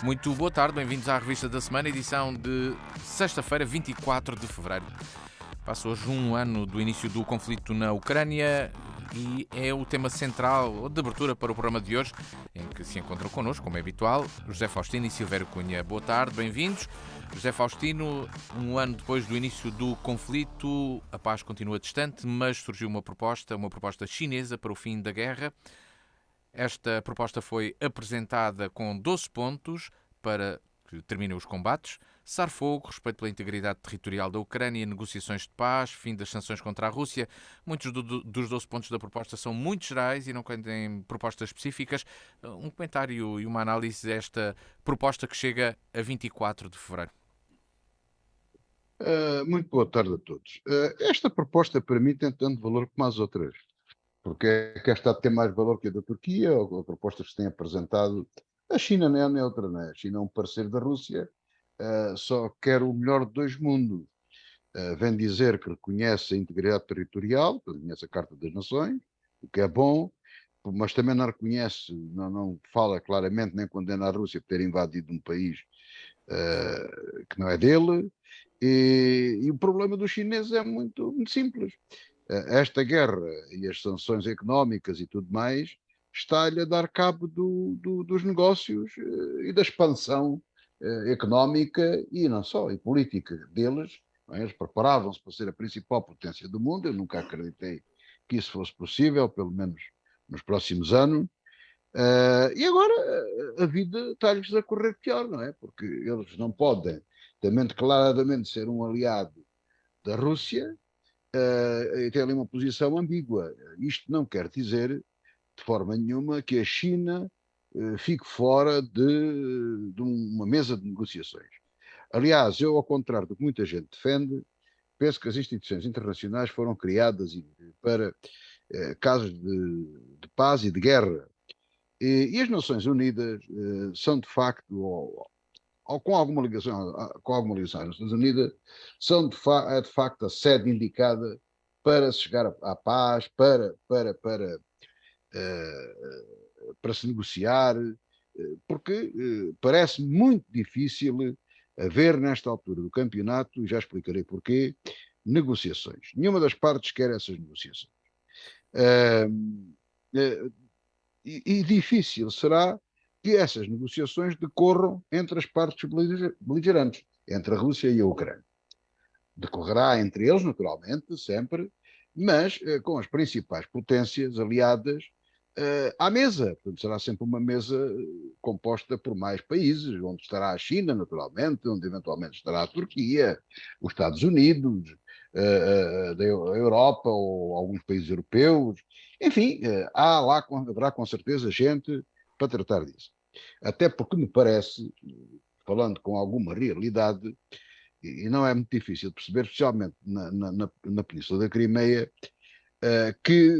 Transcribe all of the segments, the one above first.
Muito boa tarde, bem-vindos à Revista da Semana, edição de sexta-feira, 24 de fevereiro. Passa hoje um ano do início do conflito na Ucrânia e é o tema central de abertura para o programa de hoje, em que se encontram connosco, como é habitual, José Faustino e Silvério Cunha. Boa tarde, bem-vindos. José Faustino, um ano depois do início do conflito, a paz continua distante, mas surgiu uma proposta chinesa para o fim da guerra. Esta proposta foi apresentada com 12 pontos para que terminem os combates, cessar fogo, respeito pela integridade territorial da Ucrânia, negociações de paz, fim das sanções contra a Rússia. Muitos dos 12 pontos da proposta são muito gerais e não contêm propostas específicas. Um comentário e uma análise desta proposta que chega a 24 de fevereiro. Muito boa tarde a todos. Esta proposta para mim tem tanto valor como as outras, porque é que esta tem mais valor que a da Turquia, ou propostas que se têm apresentado. A China não é neutra, não é? A China é um parceiro da Rússia, só quer o melhor de dois mundos. Vem dizer que reconhece a integridade territorial, que reconhece a Carta das Nações, o que é bom, mas também não reconhece, não fala claramente nem condena a Rússia por ter invadido um país que não é dele. E o problema dos chineses é muito simples. Esta guerra e as sanções económicas e tudo mais está-lhe a dar cabo dos negócios e da expansão económica e não só, e política deles. Eles preparavam-se para ser a principal potência do mundo. Eu nunca acreditei que isso fosse possível, pelo menos nos próximos anos. E agora a vida está-lhes a correr pior, não é? Porque eles não podem também declaradamente ser um aliado da Rússia e ter ali uma posição ambígua. Isto não quer dizer, de forma nenhuma, que a China fique fora de uma mesa de negociações. Aliás, eu, ao contrário do que muita gente defende, penso que as instituições internacionais foram criadas para casos de paz e de guerra. E as Nações Unidas são, de facto, ou com alguma ligação às Nações Unidas, são de facto a sede indicada para se chegar à paz, para se negociar, porque parece muito difícil haver, nesta altura do campeonato, e já explicarei porquê, negociações. Nenhuma das partes quer essas negociações. Uh, uh, e difícil será que essas negociações decorram entre as partes beligerantes, entre a Rússia e a Ucrânia. Decorrerá entre eles, naturalmente, sempre, mas com as principais potências aliadas à mesa. Portanto, será sempre uma mesa composta por mais países, onde estará a China, naturalmente, onde eventualmente estará a Turquia, os Estados Unidos, da Europa ou alguns países europeus. Enfim, haverá com certeza gente para tratar disso. Até porque me parece, falando com alguma realidade, e não é muito difícil de perceber, especialmente na Península da Crimeia, que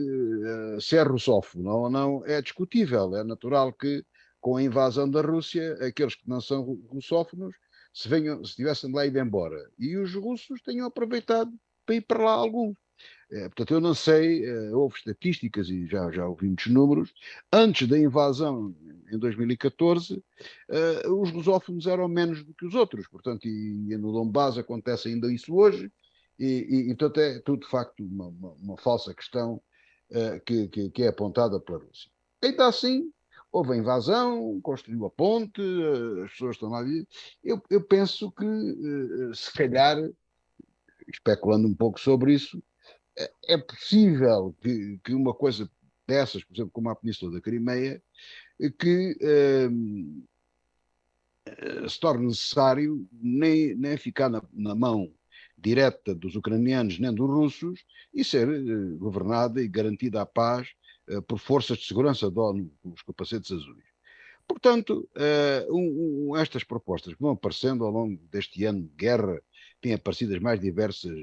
se é russófono ou não é discutível. É natural que, com a invasão da Rússia, aqueles que não são russófonos se tivessem lá ido embora. E os russos tenham aproveitado para ir para lá alguns. Portanto, eu não sei, houve estatísticas e já ouvi muitos números. Antes da invasão, em 2014, os lusófonos eram menos do que os outros. Portanto, e no Donbass acontece ainda isso hoje. Portanto, é tudo, de facto, uma falsa questão que é apontada pela Rússia. Ainda assim, houve a invasão, construiu a ponte, as pessoas estão lá. Eu penso que, se calhar, especulando um pouco sobre isso, é possível que uma coisa dessas, por exemplo, como a Península da Crimeia, que se torne necessário nem ficar na mão direta dos ucranianos nem dos russos e ser governada e garantida a paz por forças de segurança da ONU, os capacetes azuis. Portanto, estas propostas que vão aparecendo ao longo deste ano de guerra, têm aparecido as mais diversas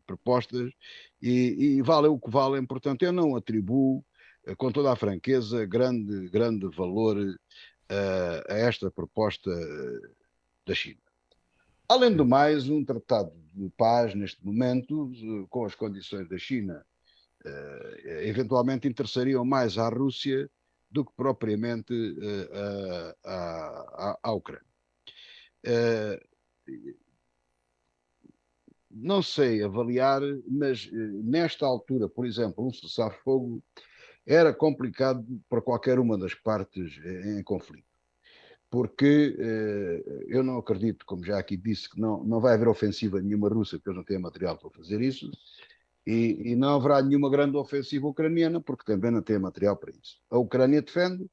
propostas e valem o que valem. Portanto, eu não atribuo, com toda a franqueza, grande valor a esta proposta da China. Além do mais, um tratado de paz, neste momento, com as condições da China, eventualmente interessariam mais à Rússia do que propriamente à Ucrânia. Eh, não sei avaliar, mas nesta altura, por exemplo, um cessar-fogo era complicado para qualquer uma das partes em conflito, porque eu não acredito, como já aqui disse, que não vai haver ofensiva nenhuma russa, porque eles não têm material para fazer isso, e não haverá nenhuma grande ofensiva ucraniana, porque também não tem material para isso. A Ucrânia defende,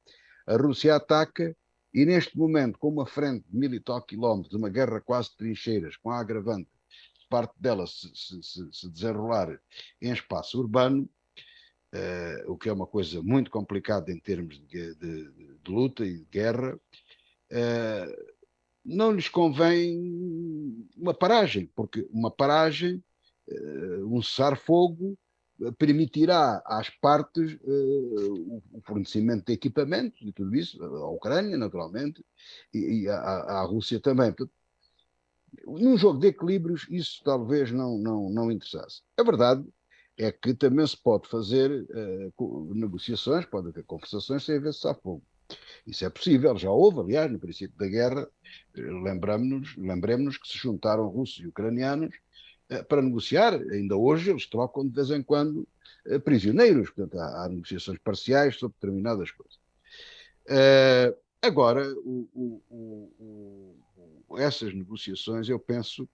a Rússia ataca, e neste momento, com uma frente de 1000 e tal quilómetros, uma guerra quase de trincheiras, com a agravante, parte dela se desenrolar em espaço urbano, o que é uma coisa muito complicada em termos de luta e de guerra, não lhes convém uma paragem, porque uma paragem, um cessar-fogo, permitirá às partes o fornecimento de equipamentos e tudo isso, à Ucrânia, naturalmente, e à Rússia também. Portanto, num jogo de equilíbrios, isso talvez não interessasse. A verdade é que também se pode fazer negociações, pode haver conversações sem haver cessar-fogo. Isso é possível, já houve, aliás, no princípio da guerra, lembremos que se juntaram russos e ucranianos para negociar, ainda hoje eles trocam de vez em quando prisioneiros, portanto há negociações parciais sobre determinadas coisas. Agora, essas negociações, eu penso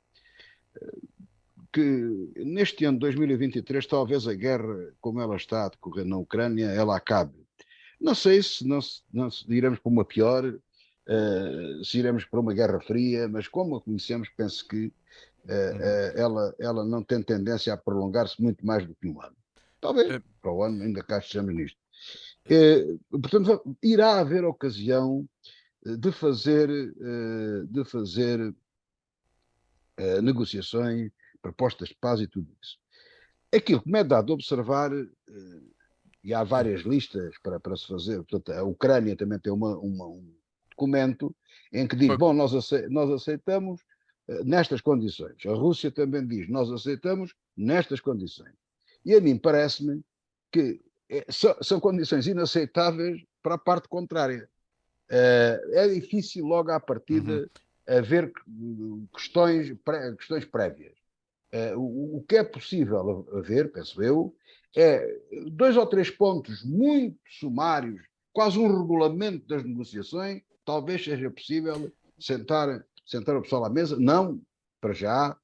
que neste ano de 2023, talvez a guerra, como ela está a decorrer na Ucrânia, ela acabe. Não sei se não se iremos para uma pior, se iremos para uma guerra fria, mas como a conhecemos, penso que ela não tem tendência a prolongar-se muito mais do que um ano. Talvez Eh, para o ano ainda cá estejamos nisto. Portanto, irá haver ocasião de fazer negociações, propostas de paz e tudo isso. Aquilo que me é dado a observar, e há várias listas para se fazer, portanto, a Ucrânia também tem um documento em que diz, bom, nós aceitamos nestas condições. A Rússia também diz, nós aceitamos nestas condições. E a mim parece-me que são condições inaceitáveis para a parte contrária. É difícil logo à uhum. partida haver questões prévias. O que é possível haver, penso eu, é 2 ou 3 pontos muito sumários, quase um regulamento das negociações. Talvez seja possível sentar o pessoal à mesa, não para já,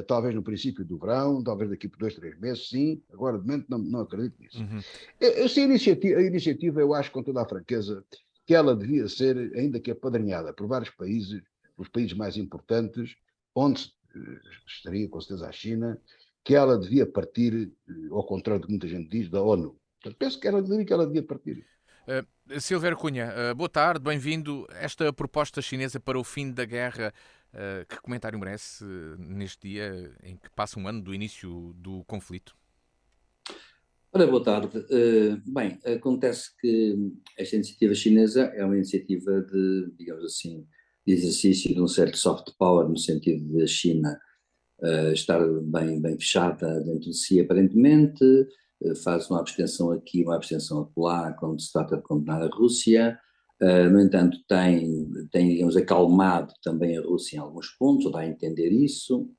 talvez no princípio do verão, talvez daqui por 2, 3 meses, sim. Agora, de momento, não acredito nisso. Uhum. Essa iniciativa, eu acho, com toda a franqueza, que ela devia ser, ainda que apadrinhada por vários países, os países mais importantes, onde estaria com certeza a China, que ela devia partir, ao contrário do que muita gente diz, da ONU. Portanto, penso que ela devia partir. Silvério Cunha, boa tarde, bem-vindo. Esta proposta chinesa para o fim da guerra, que comentário merece neste dia em que passa um ano do início do conflito? Ora, boa tarde. Bem, acontece que esta iniciativa chinesa é uma iniciativa de, digamos assim, de exercício de um certo soft power, no sentido de a China estar bem fechada dentro de si, aparentemente, faz uma abstenção aqui, uma abstenção acolá, quando se trata de condenar a Rússia. No entanto, tem, digamos, acalmado também a Rússia em alguns pontos, ou dá a entender isso.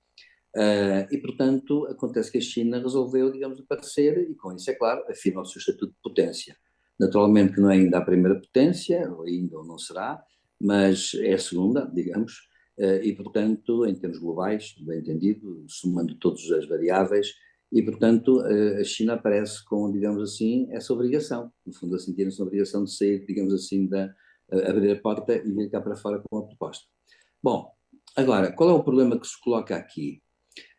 E, portanto, acontece que a China resolveu, digamos, aparecer e, com isso, é claro, afirma o seu estatuto de potência. Naturalmente que não é ainda a primeira potência, ou ainda ou não será, mas é a segunda, digamos, e, portanto, em termos globais, bem entendido, somando todas as variáveis, e, portanto, a China aparece com, digamos assim, essa obrigação, no fundo, assim, tem essa obrigação de sair, digamos assim, abrir a porta e vir cá para fora com a proposta. Bom, agora, qual é o problema que se coloca aqui?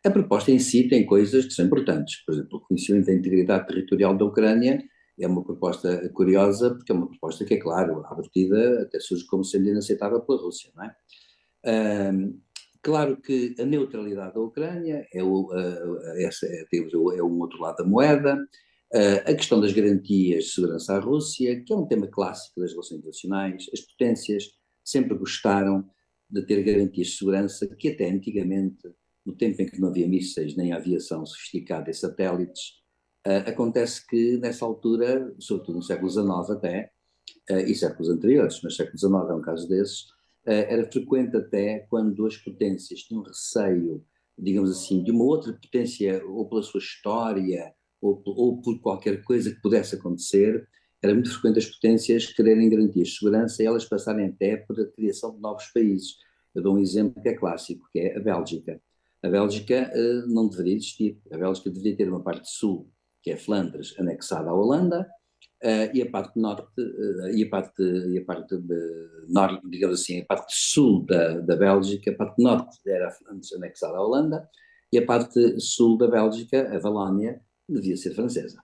A proposta em si tem coisas que são importantes. Por exemplo, o reconhecimento da integridade territorial da Ucrânia é uma proposta curiosa, porque é uma proposta que, é claro, à partida até surge como sendo inaceitável pela Rússia, não é? Claro que a neutralidade da Ucrânia é um outro lado da moeda. A questão das garantias de segurança à Rússia, que é um tema clássico das relações internacionais. As potências sempre gostaram de ter garantias de segurança que até antigamente, no tempo em que não havia mísseis nem aviação sofisticada e satélites, acontece que nessa altura, sobretudo no século XIX até, e séculos anteriores, mas século XIX é um caso desses, era frequente até quando duas potências tinham receio, digamos assim, de uma outra potência, ou pela sua história, ou por qualquer coisa que pudesse acontecer, era muito frequente as potências quererem garantir segurança e elas passarem até por a criação de novos países. Eu dou um exemplo que é clássico, que é a Bélgica. A Bélgica não deveria existir. A Bélgica deveria ter uma parte sul, que é Flandres, anexada à Holanda, e a parte norte, norte, digamos assim, a parte sul da Bélgica, a parte norte era antes anexada à Holanda, e a parte sul da Bélgica, a Valónia, devia ser francesa.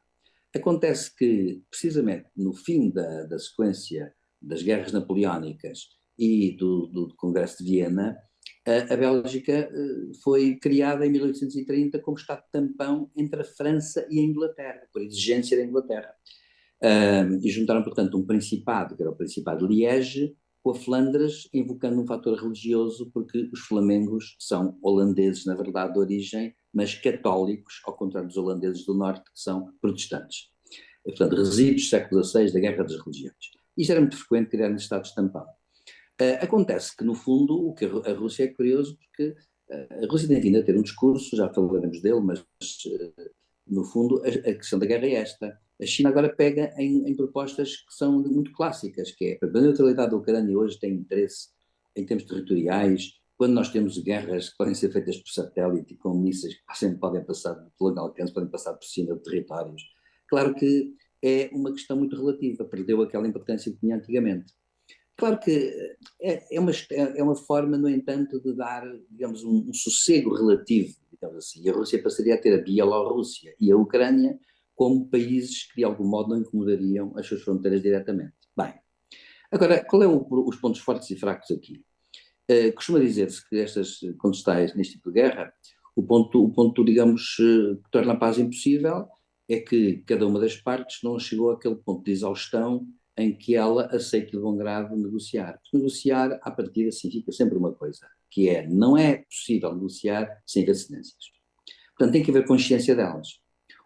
Acontece que, precisamente no fim da sequência das guerras napoleónicas e do Congresso de Viena, a Bélgica foi criada em 1830 como Estado tampão entre a França e a Inglaterra, por exigência da Inglaterra. E juntaram, portanto, um principado, que era o Principado de Liege, com a Flandres, invocando um fator religioso, porque os flamengos são holandeses, na verdade, de origem, mas católicos, ao contrário dos holandeses do norte, que são protestantes. E, portanto, resíduos do século XVI da Guerra das Religiões. Isto era muito frequente criar nos Estados tampão. Acontece que, no fundo, o que a Rússia é curioso, porque a Rússia tem vindo a ter um discurso, já falaremos dele, mas no fundo a questão da guerra é esta. A China agora pega em propostas que são muito clássicas, que é a neutralidade da Ucrânia hoje tem interesse em termos territoriais, quando nós temos guerras que podem ser feitas por satélite e com mísseis que sempre podem passar de longo alcance, podem passar por cima de territórios. Claro que é uma questão muito relativa, perdeu aquela importância que tinha antigamente. Claro que é uma forma, no entanto, de dar, digamos, um sossego relativo, digamos assim. A Rússia passaria a ter a Bielorrússia e a Ucrânia como países que, de algum modo, não incomodariam as suas fronteiras diretamente. Bem, agora, qual é os pontos fortes e fracos aqui? Costuma dizer-se que quando se está neste tipo de guerra, o ponto, digamos, que torna a paz impossível é que cada uma das partes não chegou àquele ponto de exaustão em que ela aceite de bom grado negociar. Porque negociar, à partida, significa sempre uma coisa, que é, não é possível negociar sem haver cedências. Portanto, tem que haver consciência delas.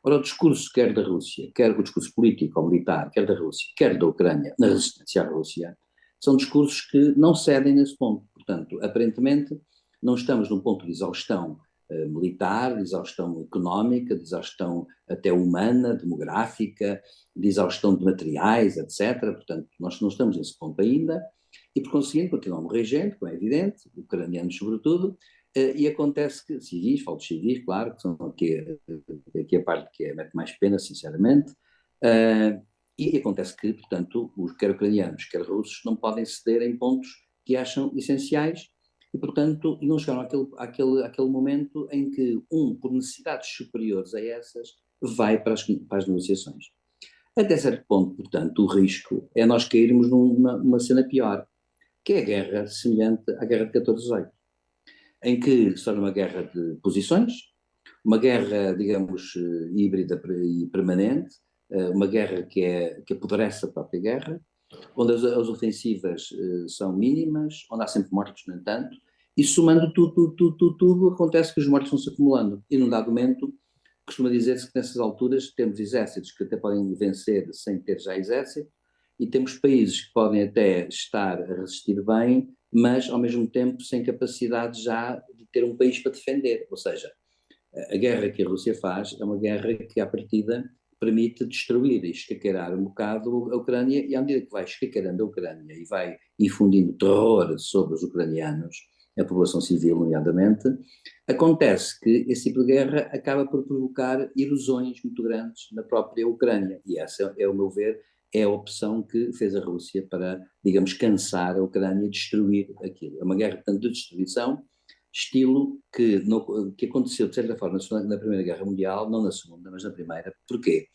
Ora, o discurso quer da Rússia, quer o discurso político ou militar, quer da Rússia, quer da Ucrânia, na resistência à Rússia, são discursos que não cedem nesse ponto. Portanto, aparentemente, não estamos num ponto de exaustão militar, de exaustão económica, de exaustão até humana, demográfica, de exaustão de materiais, etc. Portanto, nós não estamos nesse ponto ainda, e por conseguinte continuam a morrer gente, como é evidente, ucranianos sobretudo, e acontece que civis, falo de civis, claro, que são aqui a parte que mete mais pena, sinceramente, e acontece que, portanto, os quer ucranianos, quer russos, não podem ceder em pontos que acham essenciais e, portanto, não chegaram àquele momento em que por necessidades superiores a essas, vai para as negociações. Até certo ponto, portanto, o risco é nós cairmos numa cena pior, que é a guerra semelhante à guerra de 14-18, em que se torna uma guerra de posições, uma guerra, digamos, híbrida e permanente, uma guerra que apodrece a própria guerra, onde as ofensivas são mínimas, onde há sempre mortos, no entanto, e somando tudo, acontece que os mortos vão se acumulando. E num dado momento, costuma dizer-se que nessas alturas temos exércitos que até podem vencer sem ter já exército, e temos países que podem até estar a resistir bem, mas ao mesmo tempo sem capacidade já de ter um país para defender. Ou seja, a guerra que a Rússia faz é uma guerra que, à partida, permite destruir e escaqueirar um bocado a Ucrânia, e à medida que vai escaqueirando a Ucrânia e vai infundindo terror sobre os ucranianos, a população civil, nomeadamente, acontece que esse tipo de guerra acaba por provocar ilusões muito grandes na própria Ucrânia, e essa, é, ao meu ver, é a opção que fez a Rússia para, digamos, cansar a Ucrânia e destruir aquilo. É uma guerra, portanto, de destruição, estilo que aconteceu, de certa forma, na Primeira Guerra Mundial, não na Segunda, mas na Primeira. Porquê?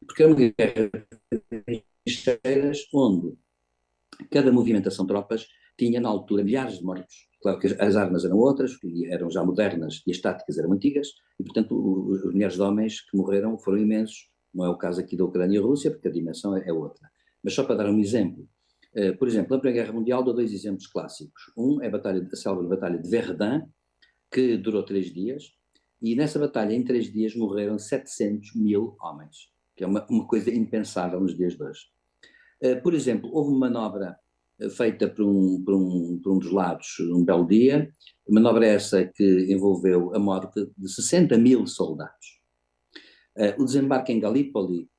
Porque é uma guerra de trincheiras onde cada movimentação de tropas tinha, na altura, milhares de mortos. Claro que as armas eram outras, eram já modernas e as táticas eram antigas, e, portanto, os milhares de homens que morreram foram imensos. Não é o caso aqui da Ucrânia e Rússia, porque a dimensão é outra. Mas só para dar um exemplo, por exemplo, na Primeira Guerra Mundial dou dois exemplos clássicos. Um é a célebre Batalha de Verdun, que durou 3 dias, e nessa batalha, em 3 dias, morreram 700 mil homens, que é uma coisa impensável nos dias de hoje. Por exemplo, houve uma manobra feita por um dos lados num belo dia, manobra essa que envolveu a morte de 60 mil soldados. O desembarque em Galípoli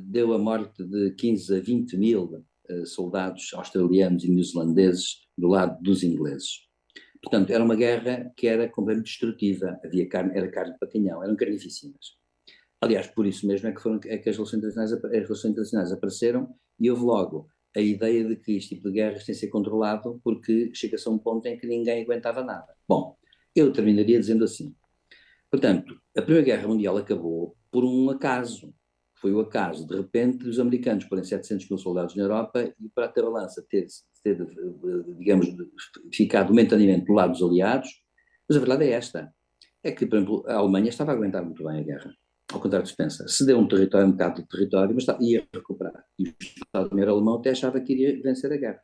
deu a morte de 15 a 20 mil soldados australianos e neozelandeses do lado dos ingleses. Portanto, era uma guerra que era completamente destrutiva, havia carne, era carne para canhão, eram carnificinas. Aliás, por isso mesmo é que as relações internacionais apareceram e houve logo a ideia de que este tipo de guerras tem de ser controlado porque chega-se a um ponto em que ninguém aguentava nada. Bom, eu terminaria dizendo assim. Portanto, a Primeira Guerra Mundial acabou por um acaso. Foi o acaso, de repente, os americanos porem 700 mil soldados na Europa e para a balança ter, digamos, ficado momentaneamente do lado dos aliados, mas a verdade é esta, é que, por exemplo, a Alemanha estava a aguentar muito bem a guerra, ao contrário do que se pensa. Cedeu um território, um bocado de território, mas ia recuperar. E o Estado-Maior alemão até achava que iria vencer a guerra.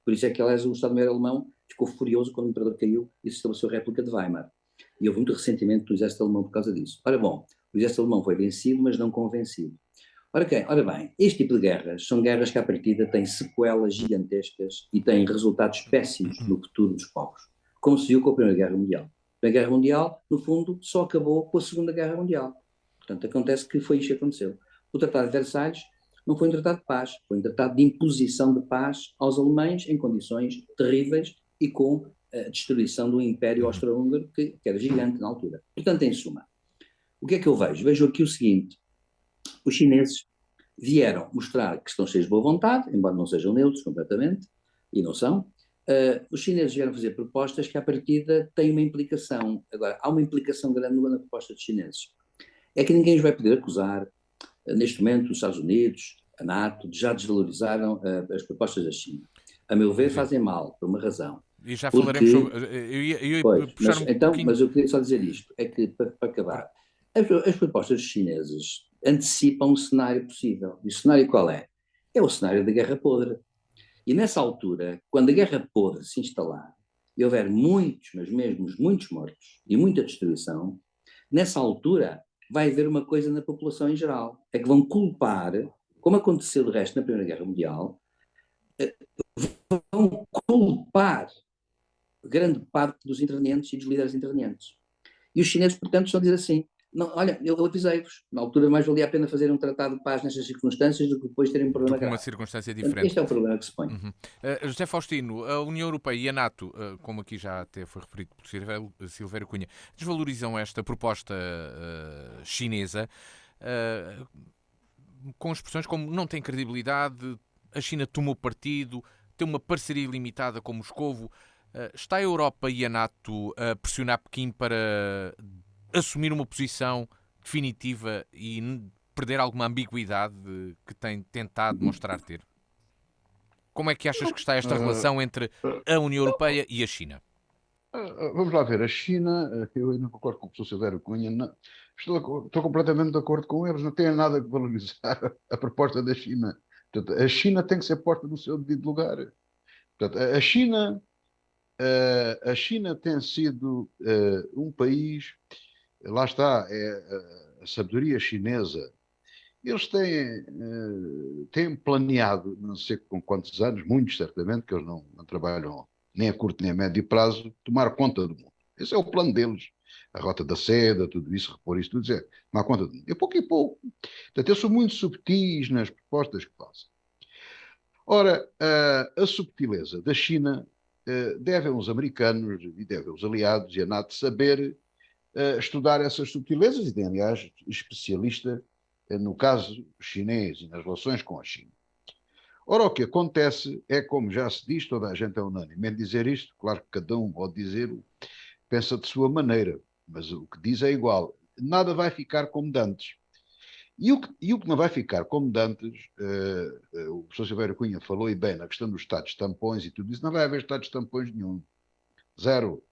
Por isso é que, aliás, o Estado-Maior alemão ficou furioso quando o imperador caiu e se estabeleceu a República de Weimar. E houve muito ressentimento do exército alemão por causa disso. Ora bom, o exército alemão foi vencido, mas não convencido. Ora bem, este tipo de guerras são guerras que à partida têm sequelas gigantescas e têm resultados péssimos no futuro dos povos, como se viu com a Primeira Guerra Mundial. A Primeira Guerra Mundial, no fundo, só acabou com a Segunda Guerra Mundial. Portanto, acontece que foi isto que aconteceu. O Tratado de Versalhes não foi um tratado de paz, foi um tratado de imposição de paz aos alemães em condições terríveis e com a destruição do Império Austro-Húngaro, que era gigante na altura. Portanto, em suma, o que é que eu vejo? Vejo aqui o seguinte: os chineses vieram mostrar que estão cheios de boa vontade, embora não sejam neutros completamente, e não são. Os chineses vieram fazer propostas que, à partida, têm uma implicação. Agora, há uma implicação grande na proposta dos chineses. É que ninguém os vai poder acusar, neste momento, os Estados Unidos, a NATO, já desvalorizaram as propostas da China. A meu ver, fazem mal, por uma razão. E já falaremos sobre. Eu ia puxar um pouquinho. Mas eu queria só dizer isto: é que, para acabar, as propostas dos chineses antecipam um cenário possível. E o cenário qual é? É o cenário da guerra podre. E nessa altura, quando a guerra podre se instalar e houver muitos, mas mesmo muitos mortos e muita destruição, nessa altura vai haver uma coisa na população em geral. É que vão culpar, como aconteceu de resto na Primeira Guerra Mundial, vão culpar grande parte dos intervenientes e dos líderes intervenientes. E os chineses, portanto, estão a dizer assim: não, olha, eu avisei-vos, na altura mais valia a pena fazer um tratado de paz nestas circunstâncias do que depois terem um problema grave. Uma circunstância diferente. Este é o problema que se põe. José Faustino, a União Europeia e a NATO, como aqui já até foi referido por Silvério Cunha, desvalorizam esta proposta chinesa com expressões como não tem credibilidade, a China tomou partido, tem uma parceria limitada com Moscovo. Está a Europa e a NATO a pressionar Pequim para assumir uma posição definitiva e perder alguma ambiguidade que tem tentado demonstrar ter? Como é que achas que está esta relação entre a União Europeia e a China? Vamos lá ver, a China, eu não concordo com o professor Silvério Cunha, não, estou completamente de acordo com eles, não tem nada que valorizar a proposta da China. Portanto, a China tem que ser posta no seu devido lugar. Portanto, a China tem sido um país, lá está, a sabedoria chinesa. Eles têm planeado, não sei com quantos anos, muitos certamente, que eles não trabalham nem a curto nem a médio prazo, tomar conta do mundo. Esse é o plano deles. A Rota da Seda, tudo isso, repor isso, tudo isso, tomar conta do mundo. É pouco e pouco. Portanto, eles são muito subtis nas propostas que fazem. Ora, a subtileza da China devem os americanos e devem os aliados e a NATO saber estudar essas subtilezas e tem, aliás, especialista no caso chinês e nas relações com a China. Ora, o que acontece é, como já se diz, toda a gente é unânime em dizer isto, claro que cada um pode dizer, pensa de sua maneira, mas o que diz é igual. Nada vai ficar como de antes. E o que não vai ficar como de antes, o professor Silvério Cunha falou e bem na questão dos estados tampões e tudo isso, não vai haver estados tampões nenhum. Zero.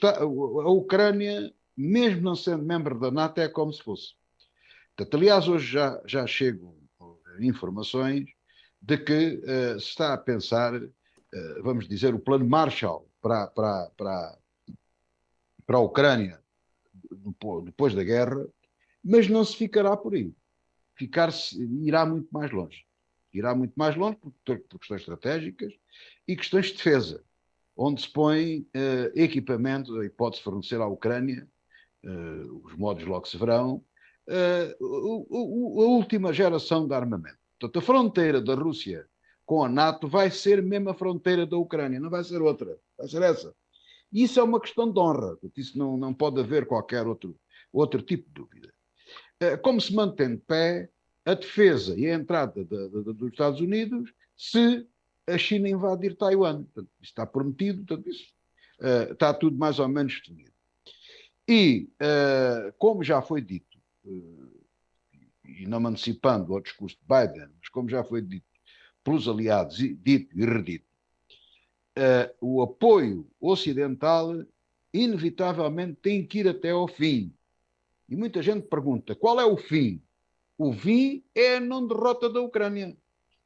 A Ucrânia, mesmo não sendo membro da NATO, é como se fosse. Portanto, aliás, hoje já chegam informações de que se está a pensar, vamos dizer, o plano Marshall para a Ucrânia depois da guerra, mas não se ficará por aí. Irá muito mais longe. irá muito mais longe por questões estratégicas e questões de defesa, onde se põe equipamento, a hipótese de fornecer à Ucrânia, os modos logo se verão, a última geração de armamento. Portanto, a fronteira da Rússia com a NATO vai ser mesmo a fronteira da Ucrânia, não vai ser outra, vai ser essa. E isso é uma questão de honra, isso não pode haver qualquer outro tipo de dúvida. Como se mantém de pé a defesa e a entrada dos Estados Unidos se a China invadir Taiwan. Portanto, isso está prometido, portanto, isso está tudo mais ou menos definido. E, como já foi dito, e não me antecipando ao discurso de Biden, mas como já foi dito pelos aliados, dito e redito, o apoio ocidental inevitavelmente tem que ir até ao fim. E muita gente pergunta, qual é o fim? O fim é a não derrota da Ucrânia.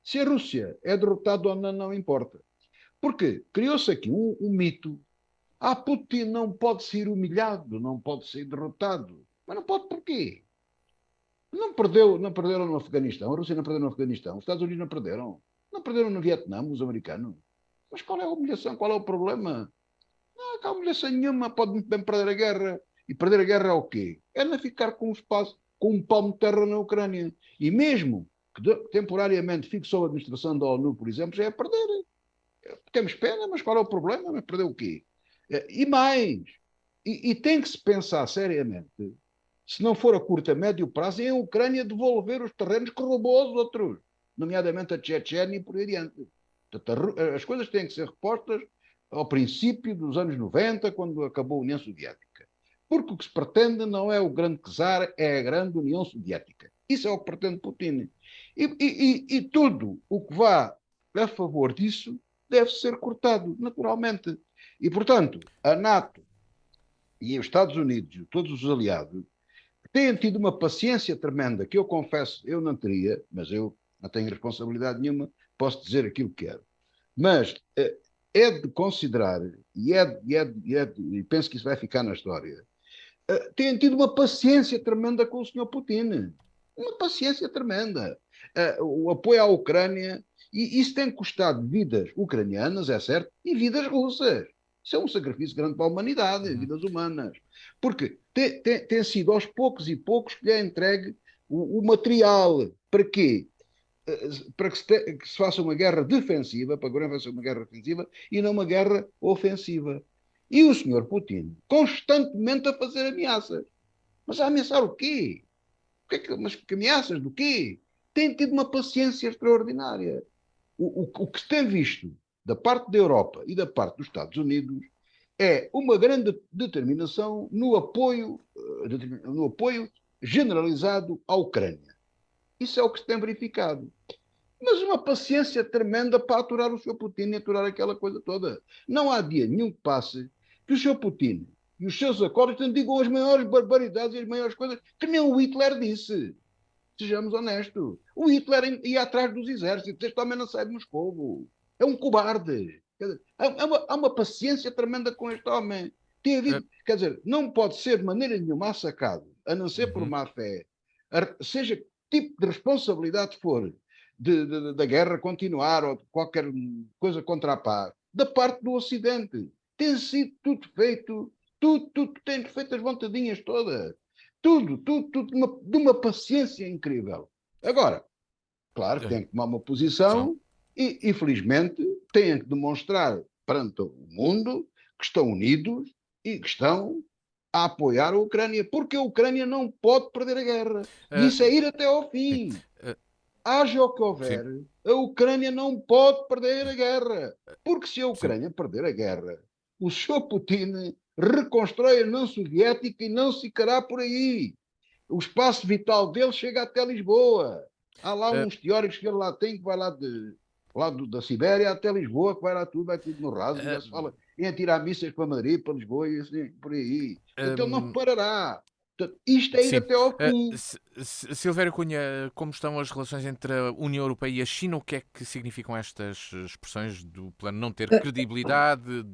Se a Rússia é derrotada ou não importa. Porque criou-se aqui um mito. Putin não pode ser humilhado, não pode ser derrotado. Mas não pode porquê? Não perderam no Afeganistão, a Rússia não perdeu no Afeganistão, os Estados Unidos não perderam. Não perderam no Vietnã, os americanos. Mas qual é a humilhação? Qual é o problema? Não há humilhação nenhuma, pode muito bem perder a guerra. E perder a guerra é o quê? É não ficar com um palmo de terra na Ucrânia. E mesmo que temporariamente fique sob a administração da ONU, por exemplo, já é perder. Temos pena, mas qual é o problema? Mas perder o quê? E mais, e tem que se pensar seriamente, se não for a curto, a médio prazo, em a Ucrânia devolver os terrenos que roubou aos outros, nomeadamente a Chechênia e por aí adiante. Portanto, as coisas têm que ser repostas ao princípio dos anos 90, quando acabou a União Soviética. Porque o que se pretende não é o grande czar, é a grande União Soviética. Isso é o que pretende Putin. E tudo o que vá a favor disso deve ser cortado, naturalmente. E, portanto, a NATO e os Estados Unidos e todos os aliados têm tido uma paciência tremenda, que eu confesso, eu não teria, mas eu não tenho responsabilidade nenhuma, posso dizer aquilo que quero. Mas é de considerar, e penso que isso vai ficar na história, têm tido uma paciência tremenda com o Sr. Putin. Uma paciência tremenda. O apoio à Ucrânia, e isso tem custado vidas ucranianas, é certo, e vidas russas. Isso é um sacrifício grande para a humanidade, vidas humanas. Porque tem sido aos poucos e poucos que lhe é entregue o material. Para quê? Para que se faça uma guerra defensiva, para agora faça uma guerra defensiva e não uma guerra ofensiva. E o Sr. Putin constantemente a fazer ameaças. Mas a ameaçar o quê? Mas que ameaças do quê? Tem tido uma paciência extraordinária. O que se tem visto da parte da Europa e da parte dos Estados Unidos é uma grande determinação no apoio generalizado à Ucrânia. Isso é o que se tem verificado. Mas uma paciência tremenda para aturar o Sr. Putin e aturar aquela coisa toda. Não há dia nenhum que passe que o Sr. Putin e os seus acordos digam as maiores barbaridades e as maiores coisas que nem o Hitler disse. Sejamos honestos. O Hitler ia atrás dos exércitos. Este homem não sai de Moscovo. É um cobarde. Há uma paciência tremenda com este homem. Tem havido, quer dizer, não pode ser de maneira nenhuma massacrado, a não ser por má fé, seja que tipo de responsabilidade for da guerra continuar ou de qualquer coisa contra a paz, da parte do Ocidente. Tem sido tudo feito, tudo tem feito as vontadinhas todas. Tudo de uma paciência incrível. Agora, claro que tem que tomar uma posição e, infelizmente, têm que demonstrar perante o mundo que estão unidos e que estão a apoiar a Ucrânia, porque a Ucrânia não pode perder a guerra. E isso é ir até ao fim. Haja o que houver, a Ucrânia não pode perder a guerra. Porque se a Ucrânia perder a guerra, o Sr. Putin reconstrói a União Soviética e não se ficará por aí. O espaço vital dele chega até Lisboa. Há lá uns teóricos que ele lá tem, que vai lá da Sibéria até Lisboa, que vai tudo no raso, já se fala em atirar mísseis para Madrid, para Lisboa e assim, por aí. Então ele não parará. Portanto, isto é ir Sim. até ao fim. Silvério Cunha, como estão as relações entre a União Europeia e a China? O que é que significam estas expressões do plano não ter credibilidade?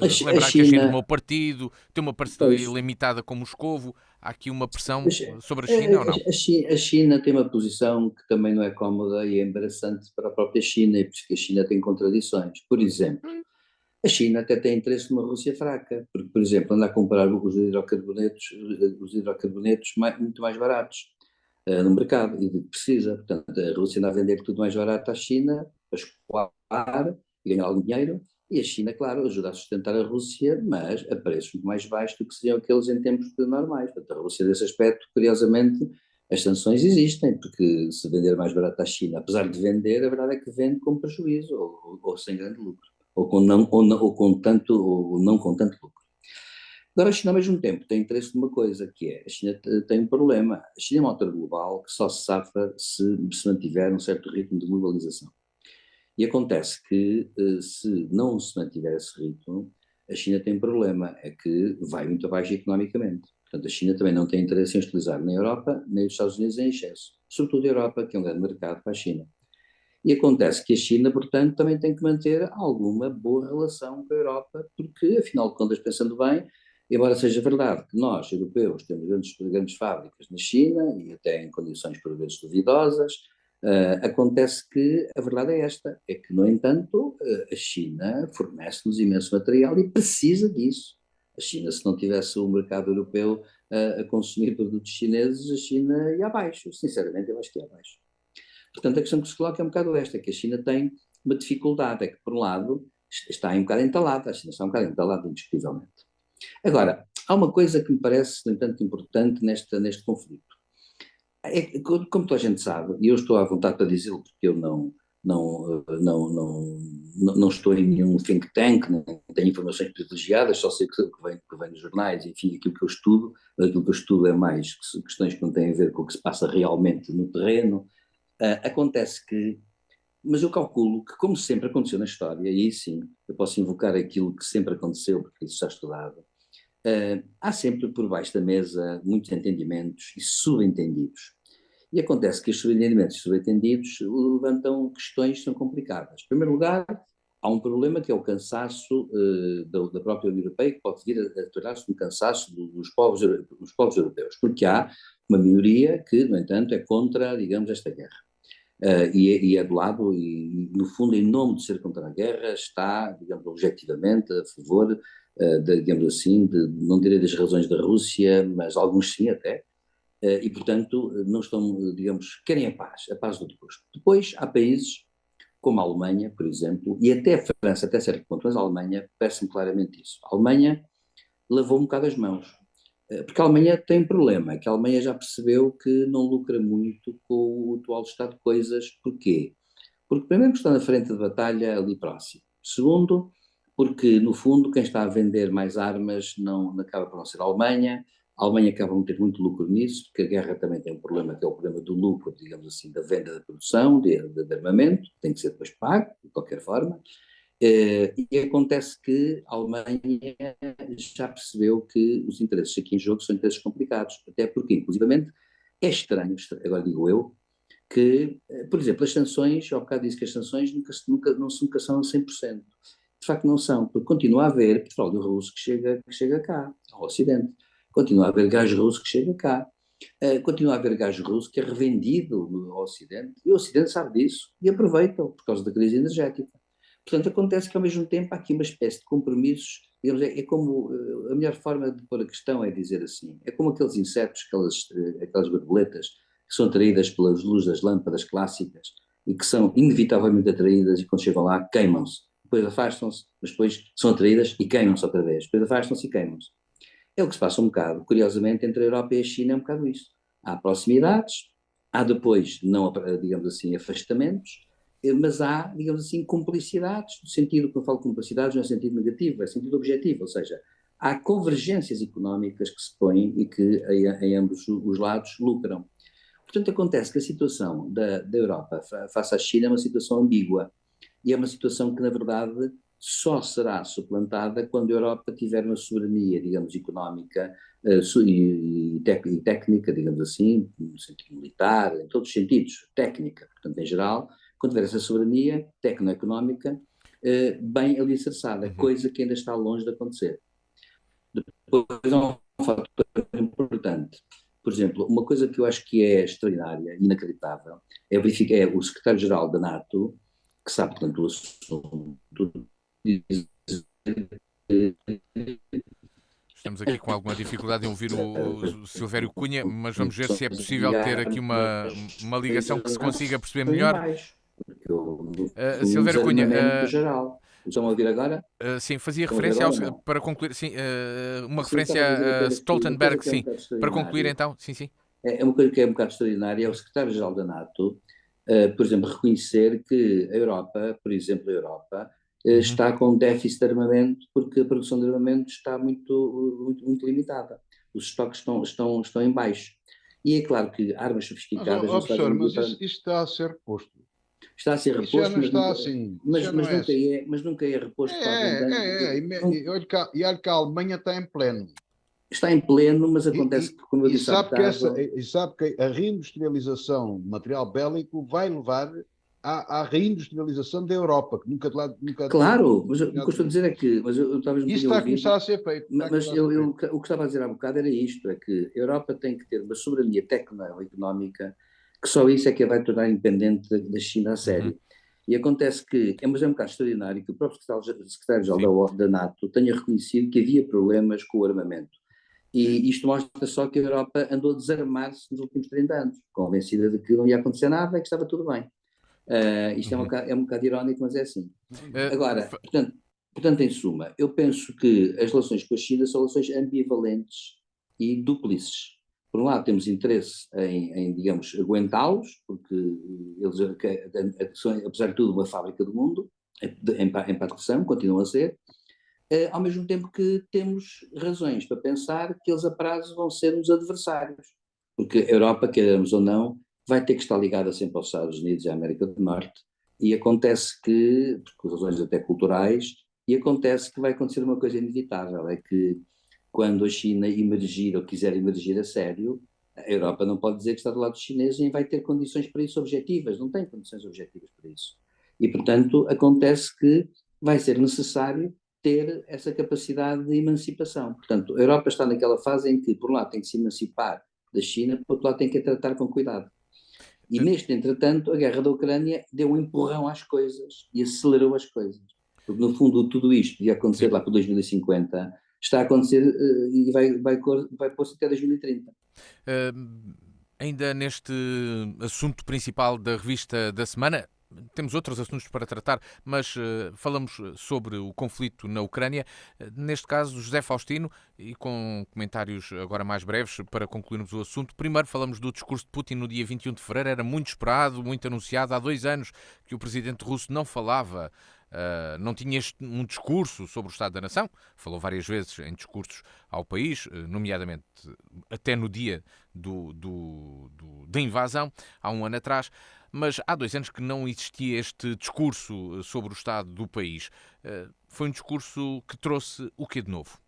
A Lembrar que a China China, é um partido, tem uma parceria pois, limitada com Moscovo. Há aqui uma pressão mas, sobre a China ou não? a China tem uma posição que também não é cómoda e é embaraçante para a própria China, e por isso que a China tem contradições. Por exemplo, a China até tem interesse numa Rússia fraca, porque, por exemplo, anda a comprar os hidrocarbonetos muito mais baratos no mercado, e precisa. Portanto, a Rússia anda a vender tudo mais barato à China, para escoar e ganhar algum dinheiro, e a China, claro, ajuda a sustentar a Rússia, mas a preços muito mais baixos do que seriam aqueles em tempos normais. Portanto, a Rússia, desse aspecto, curiosamente, as sanções existem, porque se vender mais barato à China, apesar de vender, a verdade é que vende com prejuízo, ou sem grande lucro, ou com tanto, ou não com tanto lucro. Agora, a China, ao mesmo tempo, tem interesse numa coisa, que é, a China tem um problema. A China é uma ator global que só se safa se mantiver um certo ritmo de globalização. E acontece que, se não se mantiver esse ritmo, a China tem um problema, é que vai muito abaixo economicamente. Portanto, a China também não tem interesse em utilizar nem a Europa, nem os Estados Unidos em excesso. Sobretudo a Europa, que é um grande mercado para a China. E acontece que a China, portanto, também tem que manter alguma boa relação com a Europa, porque, afinal de contas, pensando bem, embora seja verdade que nós, europeus, temos grandes fábricas na China e até em condições por vezes duvidosas, acontece que a verdade é esta, é que, no entanto, a China fornece-nos imenso material e precisa disso. A China, se não tivesse o mercado europeu a consumir produtos chineses, a China ia abaixo. Sinceramente, eu acho que ia abaixo. Portanto, a questão que se coloca é um bocado esta, que a China tem uma dificuldade, é que, por um lado, está um bocado entalada, a China está um bocado entalada, indiscutivelmente. Agora, há uma coisa que me parece, no entanto, importante neste conflito. Como toda a gente sabe, e eu estou à vontade para dizê-lo, porque eu não estou em nenhum think tank, não tenho informações privilegiadas, só sei que vem nos jornais, enfim, aquilo que eu estudo é mais questões que não têm a ver com o que se passa realmente no terreno. Acontece que, mas eu calculo que, como sempre aconteceu na história, e aí sim, eu posso invocar aquilo que sempre aconteceu, porque isso está estudado, há sempre por baixo da mesa muitos entendimentos e subentendidos. E acontece que os subentendimentos e subentendidos levantam questões que são complicadas. Em primeiro lugar, há um problema que é o cansaço da própria União Europeia, que pode vir a tornar-se um cansaço dos povos europeus, porque há uma minoria que, no entanto, é contra, digamos, esta guerra. E é do lado, e no fundo, em nome de ser contra a guerra, está, digamos, objetivamente a favor, digamos assim, não direi das razões da Rússia, mas alguns sim até, e portanto não estão, digamos, querem a paz do custo. Depois há países como a Alemanha, por exemplo, e até a França, até certo ponto, mas a Alemanha parece-me claramente isso. A Alemanha lavou um bocado as mãos. Porque a Alemanha tem um problema, que a Alemanha já percebeu que não lucra muito com o atual estado de coisas. Porquê? Porque primeiro está na frente de batalha ali próximo. Segundo, porque no fundo quem está a vender mais armas não acaba por não ser a Alemanha acaba por ter muito lucro nisso, porque a guerra também tem um problema, que é o problema do lucro, digamos assim, da venda da produção, de armamento, que tem que ser depois pago, de qualquer forma. E acontece que a Alemanha já percebeu que os interesses aqui em jogo são interesses complicados, até porque, inclusivamente, é estranho, agora digo eu, que, por exemplo, as sanções, ao bocado disse que as sanções nunca são a 100%. De facto não são, porque continua a haver petróleo russo que chega cá, ao Ocidente. Continua a haver gás russo que chega cá. Continua a haver gás russo que é revendido ao Ocidente, e o Ocidente sabe disso e aproveita por causa da crise energética. Portanto, acontece que ao mesmo tempo há aqui uma espécie de compromissos, digamos, é como, a melhor forma de pôr a questão é dizer assim, é como aqueles insetos, aquelas borboletas, que são atraídas pelas luzes das lâmpadas clássicas e que são inevitavelmente atraídas e quando chegam lá queimam-se, depois afastam-se, mas depois são atraídas e queimam-se outra vez, depois afastam-se e queimam-se. É o que se passa um bocado, curiosamente, entre a Europa e a China é um bocado isto. Há proximidades, há depois, não, digamos assim, afastamentos, mas há, digamos assim, cumplicidades, no sentido, quando eu falo cumplicidades, não é sentido negativo, é sentido objetivo, ou seja, há convergências económicas que se põem e que em ambos os lados lucram. Portanto, acontece que a situação da Europa face à China é uma situação ambígua, e é uma situação que, na verdade, só será suplantada quando a Europa tiver uma soberania, digamos, económica e técnica, digamos assim, no sentido militar, em todos os sentidos, técnica, portanto, em geral, quando tiver essa soberania tecnoeconómica bem alicerçada, coisa que ainda está longe de acontecer. Depois há um fator importante. Por exemplo, uma coisa que eu acho que é extraordinária, inacreditável, é o secretário-geral da NATO, que sabe, portanto, o assunto, diz Estamos aqui com alguma dificuldade em ouvir o Silvério Cunha, mas vamos ver se é possível ter aqui uma ligação que se consiga perceber melhor. Silvério Cunha, geral. Estão a ouvir agora? Sim, fazia referência para concluir, sim, uma referência a Stoltenberg, sim, para concluir então, sim. É uma coisa que é um bocado extraordinária, é o secretário-geral da NATO, por exemplo, reconhecer que a Europa, por exemplo, a Europa, está com déficit de armamento porque a produção de armamento está muito limitada. Os estoques estão em baixo. E é claro que armas sofisticadas... Professor, mas isso está a ser reposto. Está a ser reposto, já não está assim. Mas nunca é reposto. E olha que a Alemanha está em pleno. Está em pleno, mas acontece que, como eu disse há bocado... E sabe que a reindustrialização de material bélico vai levar à reindustrialização da Europa, que nunca Claro, mas o que eu estou a dizer é que... Mas eu talvez isso está a começar a ser feito. Mas o que estava a dizer há bocado era isto, é que a Europa tem que ter uma soberania tecno-económica, que só isso é que a vai tornar independente da China a sério. E acontece que, mas é um bocado extraordinário que o próprio secretário-geral da NATO tenha reconhecido que havia problemas com o armamento. E isto mostra só que a Europa andou a desarmar-se nos últimos 30 anos, convencida de que não ia acontecer nada e que estava tudo bem. Isto é um bocado irónico, mas é assim. Agora, portanto, em suma, eu penso que as relações com a China são relações ambivalentes e duplices. Por um lado, temos interesse em digamos, aguentá-los, porque eles são, apesar de tudo, uma fábrica do mundo, em patrocínio, continuam a ser, ao mesmo tempo que temos razões para pensar que eles a prazo vão ser uns adversários, porque a Europa, queremos ou não, vai ter que estar ligada sempre aos Estados Unidos e à América do Norte, e acontece que, por razões até culturais, e acontece que vai acontecer uma coisa inevitável, é que quando a China emergir ou quiser emergir a sério, a Europa não pode dizer que está do lado dos chineses e vai ter condições para isso objetivas, não tem condições objetivas para isso. E, portanto, acontece que vai ser necessário ter essa capacidade de emancipação. Portanto, a Europa está naquela fase em que, por um lado, tem que se emancipar da China, por outro lado, tem que a tratar com cuidado. E neste, entretanto, a guerra da Ucrânia deu um empurrão às coisas e acelerou as coisas. Porque, no fundo, tudo isto devia acontecer lá por 2050, está a acontecer e vai pôr-se até 2030. Ainda neste assunto principal da revista da semana, temos outros assuntos para tratar, mas falamos sobre o conflito na Ucrânia. Neste caso, José Faustino, e com comentários agora mais breves para concluirmos o assunto. Primeiro falamos do discurso de Putin no dia 21 de fevereiro. Era muito esperado, muito anunciado. Há 2 anos que o presidente russo não falava, não tinha um discurso sobre o Estado da Nação. Falou várias vezes em discursos ao país, nomeadamente até no dia da invasão, há 1 ano atrás. Mas há 2 anos que não existia este discurso sobre o estado do país. Foi um discurso que trouxe o quê de novo?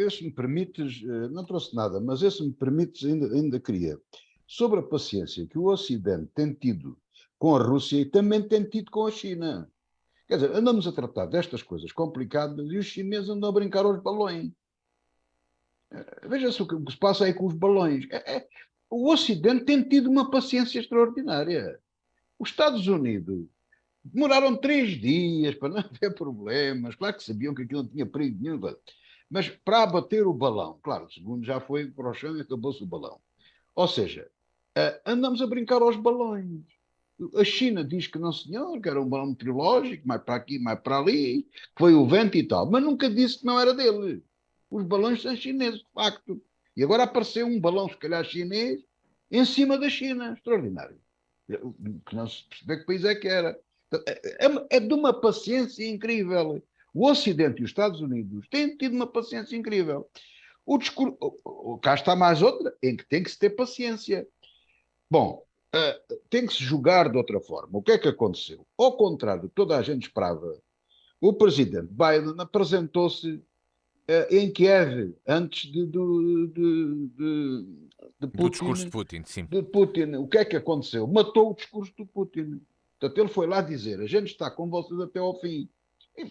Se me permites, não trouxe nada, mas se me permites, ainda queria. Sobre a paciência que o Ocidente tem tido com a Rússia e também tem tido com a China. Quer dizer, andamos a tratar destas coisas complicadas e os chineses andam a brincar aos balões. Veja-se o que se passa aí com os balões. O Ocidente tem tido uma paciência extraordinária. Os Estados Unidos demoraram 3 dias para não haver problemas. Claro que sabiam que aquilo não tinha perigo nenhum. Mas para abater o balão, claro, o segundo já foi para o chão e acabou-se o balão. Ou seja, andamos a brincar aos balões. A China diz que não, senhor, que era um balão meteorológico, mais para aqui, mais para ali, que foi o vento e tal, mas nunca disse que não era dele. Os balões são chineses, de facto. E agora apareceu um balão, se calhar chinês, em cima da China. Extraordinário. Que não se percebe que país é que era. É de uma paciência incrível. O Ocidente e os Estados Unidos têm tido uma paciência incrível. Cá está mais outra, em que tem que se ter paciência. Bom, tem que se jogar de outra forma. O que é que aconteceu? Ao contrário do que toda a gente esperava, o presidente Biden apresentou-se em Kiev antes de Do discurso de Putin. Putin, sim. De Putin. O que é que aconteceu? Matou o discurso do Putin. Portanto, ele foi lá dizer: a gente está com vocês até ao fim.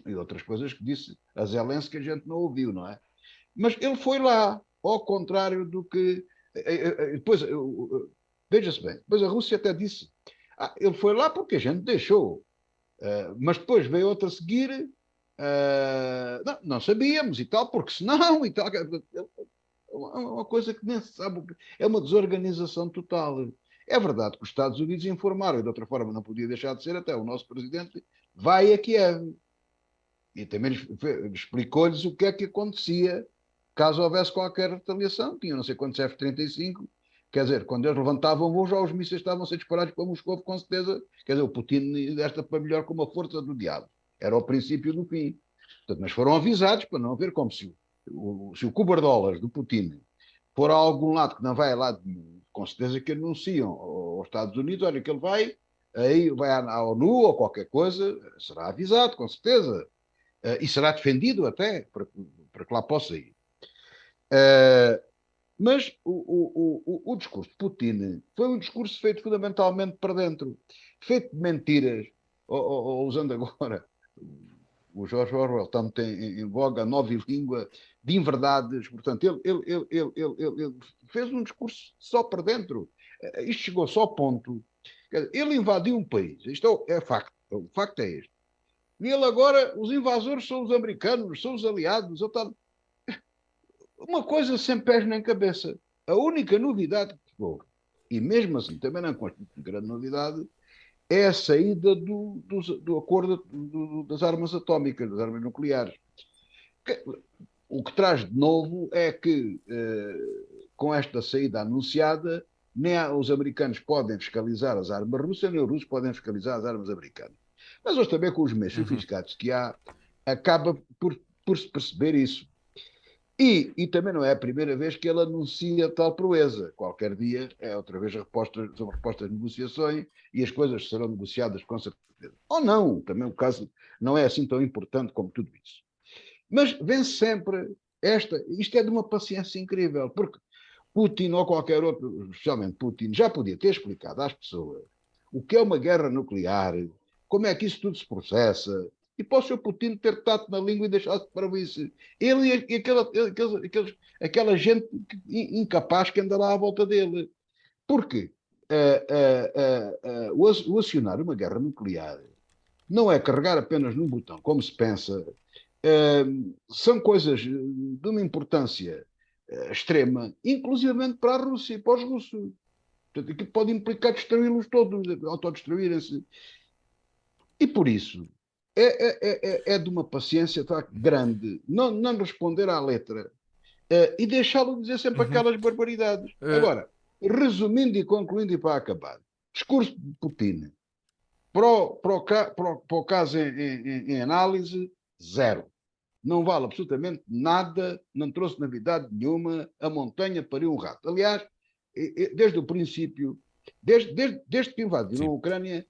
E outras coisas que disse a Zelensky que a gente não ouviu, não é? Mas ele foi lá, ao contrário do que. Depois, veja-se bem, depois a Rússia até disse: ele foi lá porque a gente deixou. Mas depois veio outra a seguir. Não sabíamos e tal, porque senão e tal. É uma coisa que nem se sabe. É uma desorganização total. É verdade que os Estados Unidos informaram, e de outra forma não podia deixar de ser, até o nosso presidente vai a Kiev. E também explicou-lhes o que é que acontecia caso houvesse qualquer retaliação. Tinha não sei quantos F-35. Quer dizer, quando eles levantavam voos, já os mísseis estavam a ser disparados para Moscou, com certeza. Quer dizer, o Putin desta para melhor com uma força do diabo. Era o princípio do fim. Portanto, mas foram avisados para não haver como se o cobardólares do Putin for a algum lado que não vai lá, com certeza que anunciam aos Estados Unidos, olha que ele vai, aí vai à ONU ou qualquer coisa, será avisado, com certeza. E será defendido até para que lá possa ir. Mas o discurso de Putin foi um discurso feito fundamentalmente para dentro, feito de mentiras, usando agora o George Orwell, tanto em voga a nova língua de inverdades. Portanto, ele fez um discurso só para dentro. Isto chegou só ao ponto. Ele invadiu um país, isto é facto, o facto é este. E ele agora, os invasores são os americanos, são os aliados. Uma coisa sem pés nem cabeça. A única novidade que chegou, e mesmo assim também não constitui grande novidade, é a saída do acordo das armas atómicas, das armas nucleares. O que traz de novo é que, com esta saída anunciada, nem os americanos podem fiscalizar as armas russas, nem os russos podem fiscalizar as armas americanas. Mas hoje também com os meios sofisticados que há, acaba por se perceber isso. E também não é a primeira vez que ele anuncia tal proeza. Qualquer dia é outra vez sobre repostas de negociações e as coisas serão negociadas com certeza. Ou não, também o caso não é assim tão importante como tudo isso. Mas vem sempre isto é de uma paciência incrível, porque Putin ou qualquer outro, especialmente Putin, já podia ter explicado às pessoas o que é uma guerra nuclear, como é que isso tudo se processa, e para o Sr. Putin ter tato na língua e deixar-se para isso. Ele e aquela gente incapaz que anda lá à volta dele. Porque o acionar uma guerra nuclear não é carregar apenas num botão, como se pensa. São coisas de uma importância extrema, inclusivamente para a Rússia e para os russos. Portanto, aquilo pode implicar destruí-los todos, autodestruírem-se. E por isso, é de uma paciência grande não responder à letra e deixá-lo dizer sempre aquelas barbaridades. Agora, resumindo e concluindo e para acabar, discurso de Putin para o caso em análise, zero. Não vale absolutamente nada, não trouxe novidade nenhuma, a montanha pariu um rato. Aliás, desde o princípio, desde que invadiram a Ucrânia,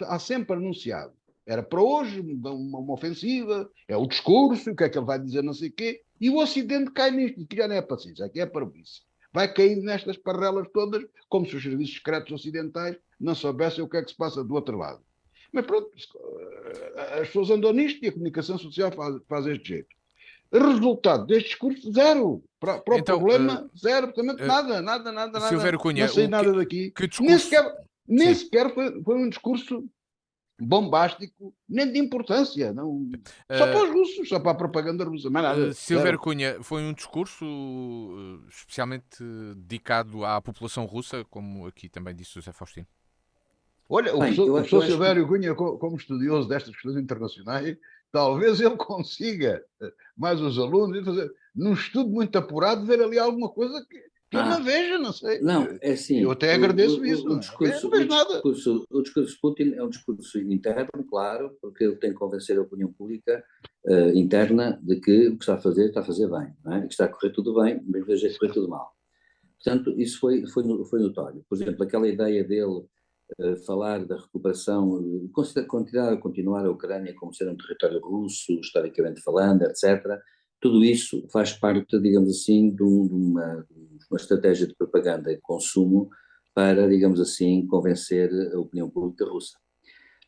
há sempre anunciado. Era para hoje uma ofensiva, é o discurso, o que é que ele vai dizer, não sei o quê, e o Ocidente cai nisto, que já não é paciência, aqui é parvoíce. Vai caindo nestas parrelas todas, como se os serviços secretos ocidentais não soubessem o que é que se passa do outro lado. Mas pronto, as pessoas andam nisto e a comunicação social faz este jeito. Resultado deste discurso, zero. Para o então, problema, zero. Absolutamente nada. Silvério Cunha, não sei nada daqui. Que discurso... Nem sequer foi um discurso bombástico, nem de importância. Não, só para os russos, só para a propaganda russa. Mais nada. Silvério Cunha, foi um discurso especialmente dedicado à população russa, como aqui também disse o José Faustino? Olha, o professor Silvério Cunha, como estudioso destas questões internacionais, talvez ele consiga, mais os alunos, fazer num estudo muito apurado, ver ali alguma coisa que eu não veja, não sei. Não, é assim. Eu até agradeço isso. Não vejo nada. O discurso de Putin é um discurso interno, claro, porque ele tem que convencer a opinião pública interna de que o que está a fazer bem, não é? Que está a correr tudo bem, mas às vezes correr tudo mal. Portanto, isso foi notório. Por exemplo, aquela ideia dele falar da recuperação, continuar a Ucrânia como ser um território russo, historicamente falando, etc. Tudo isso faz parte, digamos assim, de uma estratégia de propaganda e de consumo para, digamos assim, convencer a opinião pública russa.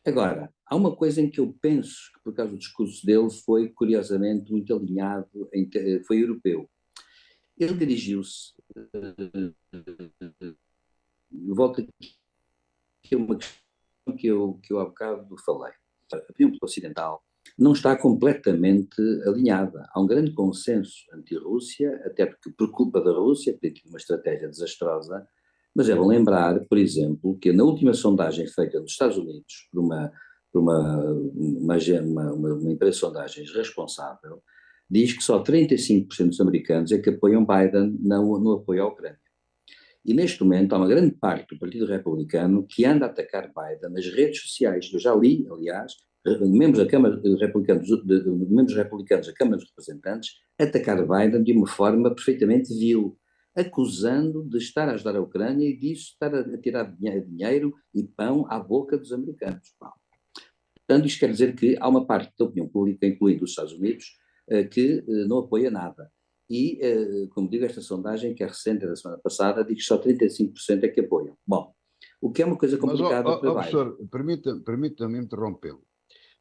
Agora, há uma coisa em que eu penso que, por causa do discurso dele, foi curiosamente muito alinhado, foi europeu. Ele dirigiu-se, volta aqui a uma questão que eu há bocado falei. A opinião ocidental não está completamente alinhada. Há um grande consenso anti-Rússia, até porque por culpa da Rússia, por ter uma estratégia desastrosa, mas é bom lembrar, por exemplo, que na última sondagem feita nos Estados Unidos por uma empresa de sondagens responsável, diz que só 35% dos americanos é que apoiam Biden no apoio à Ucrânia. E neste momento há uma grande parte do Partido Republicano que anda a atacar Biden nas redes sociais. Eu já li, aliás, membros republicanos da Câmara dos Representantes atacar Biden de uma forma perfeitamente vil, acusando de estar a ajudar a Ucrânia e disso estar a tirar dinheiro e pão à boca dos americanos. Portanto, isto quer dizer que há uma parte da opinião pública, incluindo os Estados Unidos, que não apoia nada. E, como digo, esta sondagem, que é recente, da semana passada, diz que só 35% é que apoiam. Bom, o que é uma coisa complicada para Biden. Professor, permita-me interrompê-lo.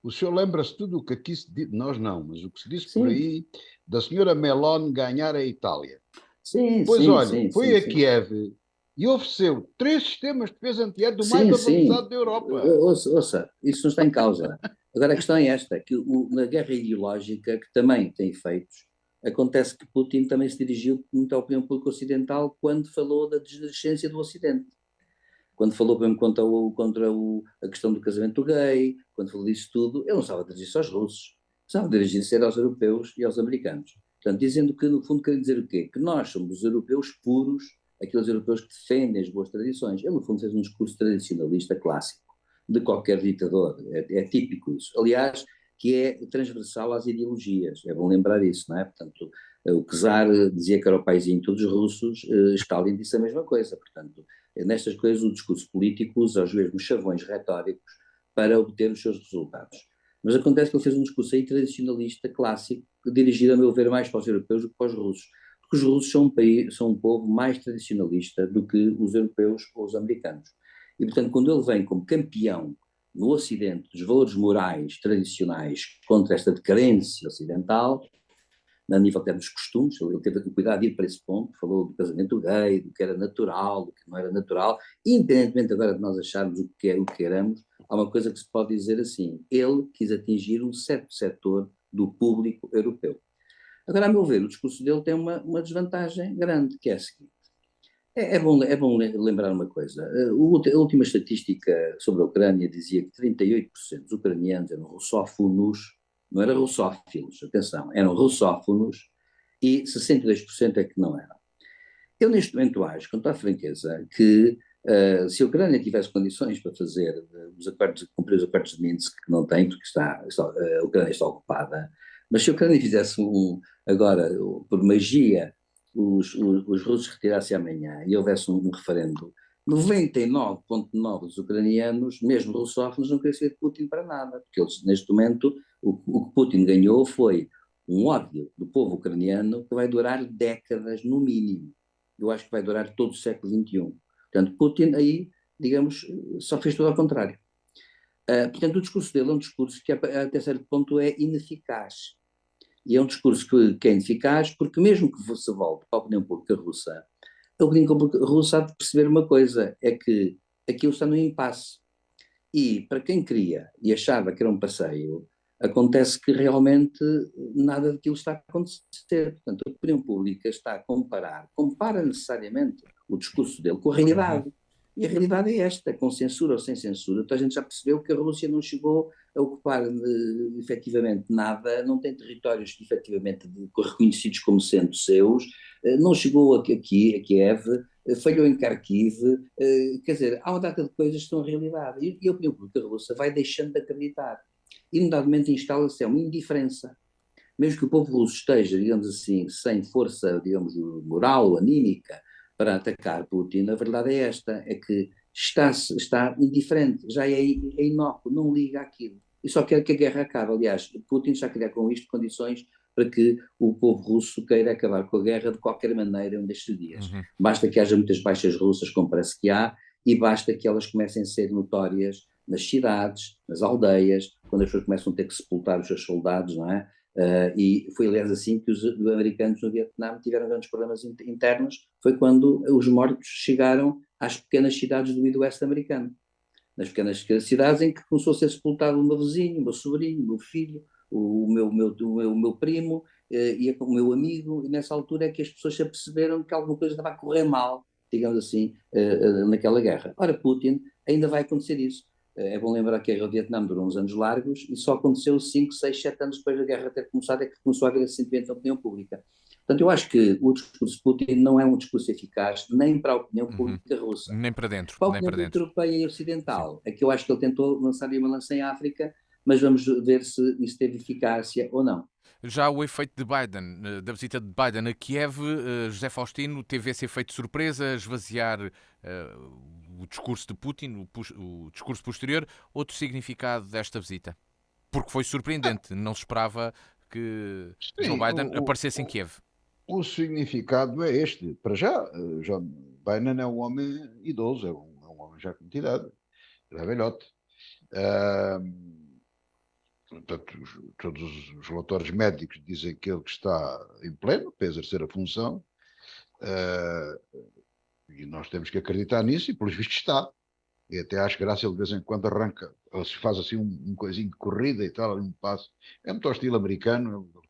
O senhor lembra-se tudo o que aqui se diz, nós não, mas o que se disse por aí, da senhora Meloni ganhar a Itália. Sim, pois sim, olha, sim, foi sim, a Kiev e ofereceu 3 sistemas de defesa antiaéreo do mais avançado da Europa. Ouça, isso não está em causa. Agora a questão é esta, que na guerra ideológica, que também tem efeitos, acontece que Putin também se dirigiu muito à opinião pública ocidental quando falou da descendência do Ocidente. Quando falou mesmo contra a questão do casamento gay, quando falou disso tudo, ele não estava a dirigir-se aos russos, estava a dirigir-se aos europeus e aos americanos. Portanto, dizendo que, no fundo, quer dizer o quê? Que nós somos os europeus puros, aqueles europeus que defendem as boas tradições. Ele, no fundo, fez um discurso tradicionalista clássico, de qualquer ditador. É típico isso. Aliás, que é transversal às ideologias. É bom lembrar isso, não é? Portanto, o czar dizia que era o paizinho de todos os russos, Stalin disse a mesma coisa. Portanto, nestas coisas o discurso político usa os mesmos chavões retóricos para obter os seus resultados. Mas acontece que ele fez um discurso aí tradicionalista, clássico, dirigido, a meu ver, mais para os europeus do que para os russos. Porque os russos são um povo mais tradicionalista do que os europeus ou os americanos. E, portanto, quando ele vem como campeão no Ocidente dos valores morais tradicionais contra esta decadência ocidental, a nível até dos costumes, ele teve o cuidado de ir para esse ponto, falou do casamento gay, do que era natural, do que não era natural, independentemente agora de nós acharmos o que queiramos, há uma coisa que se pode dizer assim, ele quis atingir um certo setor do público europeu. Agora, a meu ver, o discurso dele tem uma desvantagem grande, que é a seguinte. É bom lembrar uma coisa. A última estatística sobre a Ucrânia dizia que 38% dos ucranianos eram russófonos, não eram russófilos, atenção, eram russófonos e 62% é que não eram. Eu, neste momento, acho, com toda a franqueza, que se a Ucrânia tivesse condições para fazer cumprir os acordos de Minsk, que não tem, porque a Ucrânia está ocupada, mas se a Ucrânia fizesse agora, por magia, os russos retirassem amanhã e houvesse um referendo, 99,9% dos ucranianos, mesmo russófonos, não queriam saber de Putin para nada, porque eles, neste momento, o que Putin ganhou foi um ódio do povo ucraniano que vai durar décadas no mínimo. Eu acho que vai durar todo o século XXI. Portanto, Putin aí, digamos, só fez tudo ao contrário. Portanto, o discurso dele é um discurso que até certo ponto é ineficaz. E é um discurso que é ineficaz porque mesmo que se volte para a opinião pública russa, a opinião pública russa há de perceber uma coisa, é que aquilo está no impasse. E para quem queria e achava que era um passeio, acontece que realmente nada daquilo está a acontecer. Portanto, a opinião pública está a compara necessariamente o discurso dele com a realidade. E a realidade é esta, com censura ou sem censura, toda a gente já percebeu que a Rússia não chegou a ocupar efetivamente nada, não tem territórios efetivamente reconhecidos como sendo seus, não chegou aqui a Kiev, falhou em Kharkiv, quer dizer, há uma data de coisas que são a realidade. E a opinião pública russa vai deixando de acreditar. E, nomeadamente, instala-se uma indiferença. Mesmo que o povo russo esteja, digamos assim, sem força, digamos, moral, anímica, para atacar Putin, a verdade é esta, é que está indiferente, já é inócuo, não liga àquilo. E só quer que a guerra acabe. Aliás, Putin está a criar com isto condições para que o povo russo queira acabar com a guerra de qualquer maneira um destes dias. Basta que haja muitas baixas russas, como parece que há, e basta que elas comecem a ser notórias nas cidades, nas aldeias, quando as pessoas começam a ter que sepultar os seus soldados, não é? E foi, aliás, assim que os americanos no Vietnã tiveram grandes problemas internos, foi quando os mortos chegaram às pequenas cidades do Midwest americano. Nas pequenas cidades em que começou a ser sepultado o meu vizinho, o meu sobrinho, o meu filho, o meu primo e o meu amigo, e nessa altura é que as pessoas se aperceberam que alguma coisa estava a correr mal, digamos assim, naquela guerra. Ora, Putin, ainda vai acontecer isso. É bom lembrar que a guerra do Vietnã durou uns anos largos e só aconteceu 5, 6, 7 anos depois da guerra ter começado é que começou a haver esse sentimento da opinião pública. Portanto, eu acho que o discurso de Putin não é um discurso eficaz nem para a opinião pública russa. Nem para dentro, Para a nem opinião para pública dentro. europeia e ocidental, é que eu acho que ele tentou lançar uma lança em África, mas vamos ver se isso teve eficácia ou não. Já o efeito de Biden, da visita de Biden a Kiev, José Faustino teve esse efeito de surpresa, esvaziar o discurso de Putin, o discurso posterior, outro significado desta visita? Porque foi surpreendente, não se esperava que Joe Sim, Biden aparecesse em Kiev. o significado é este. Para já, John Biden é um homem idoso, é um homem já com muita idade, já é velhote. Ah, portanto, todos os relatórios médicos dizem que ele está em pleno para exercer a função, e nós temos que acreditar nisso, e pelos vistos está. E até acho graça ele de vez em quando arranca, ele se faz assim um coisinho de corrida e tal, um passo. É muito ao estilo americano, ele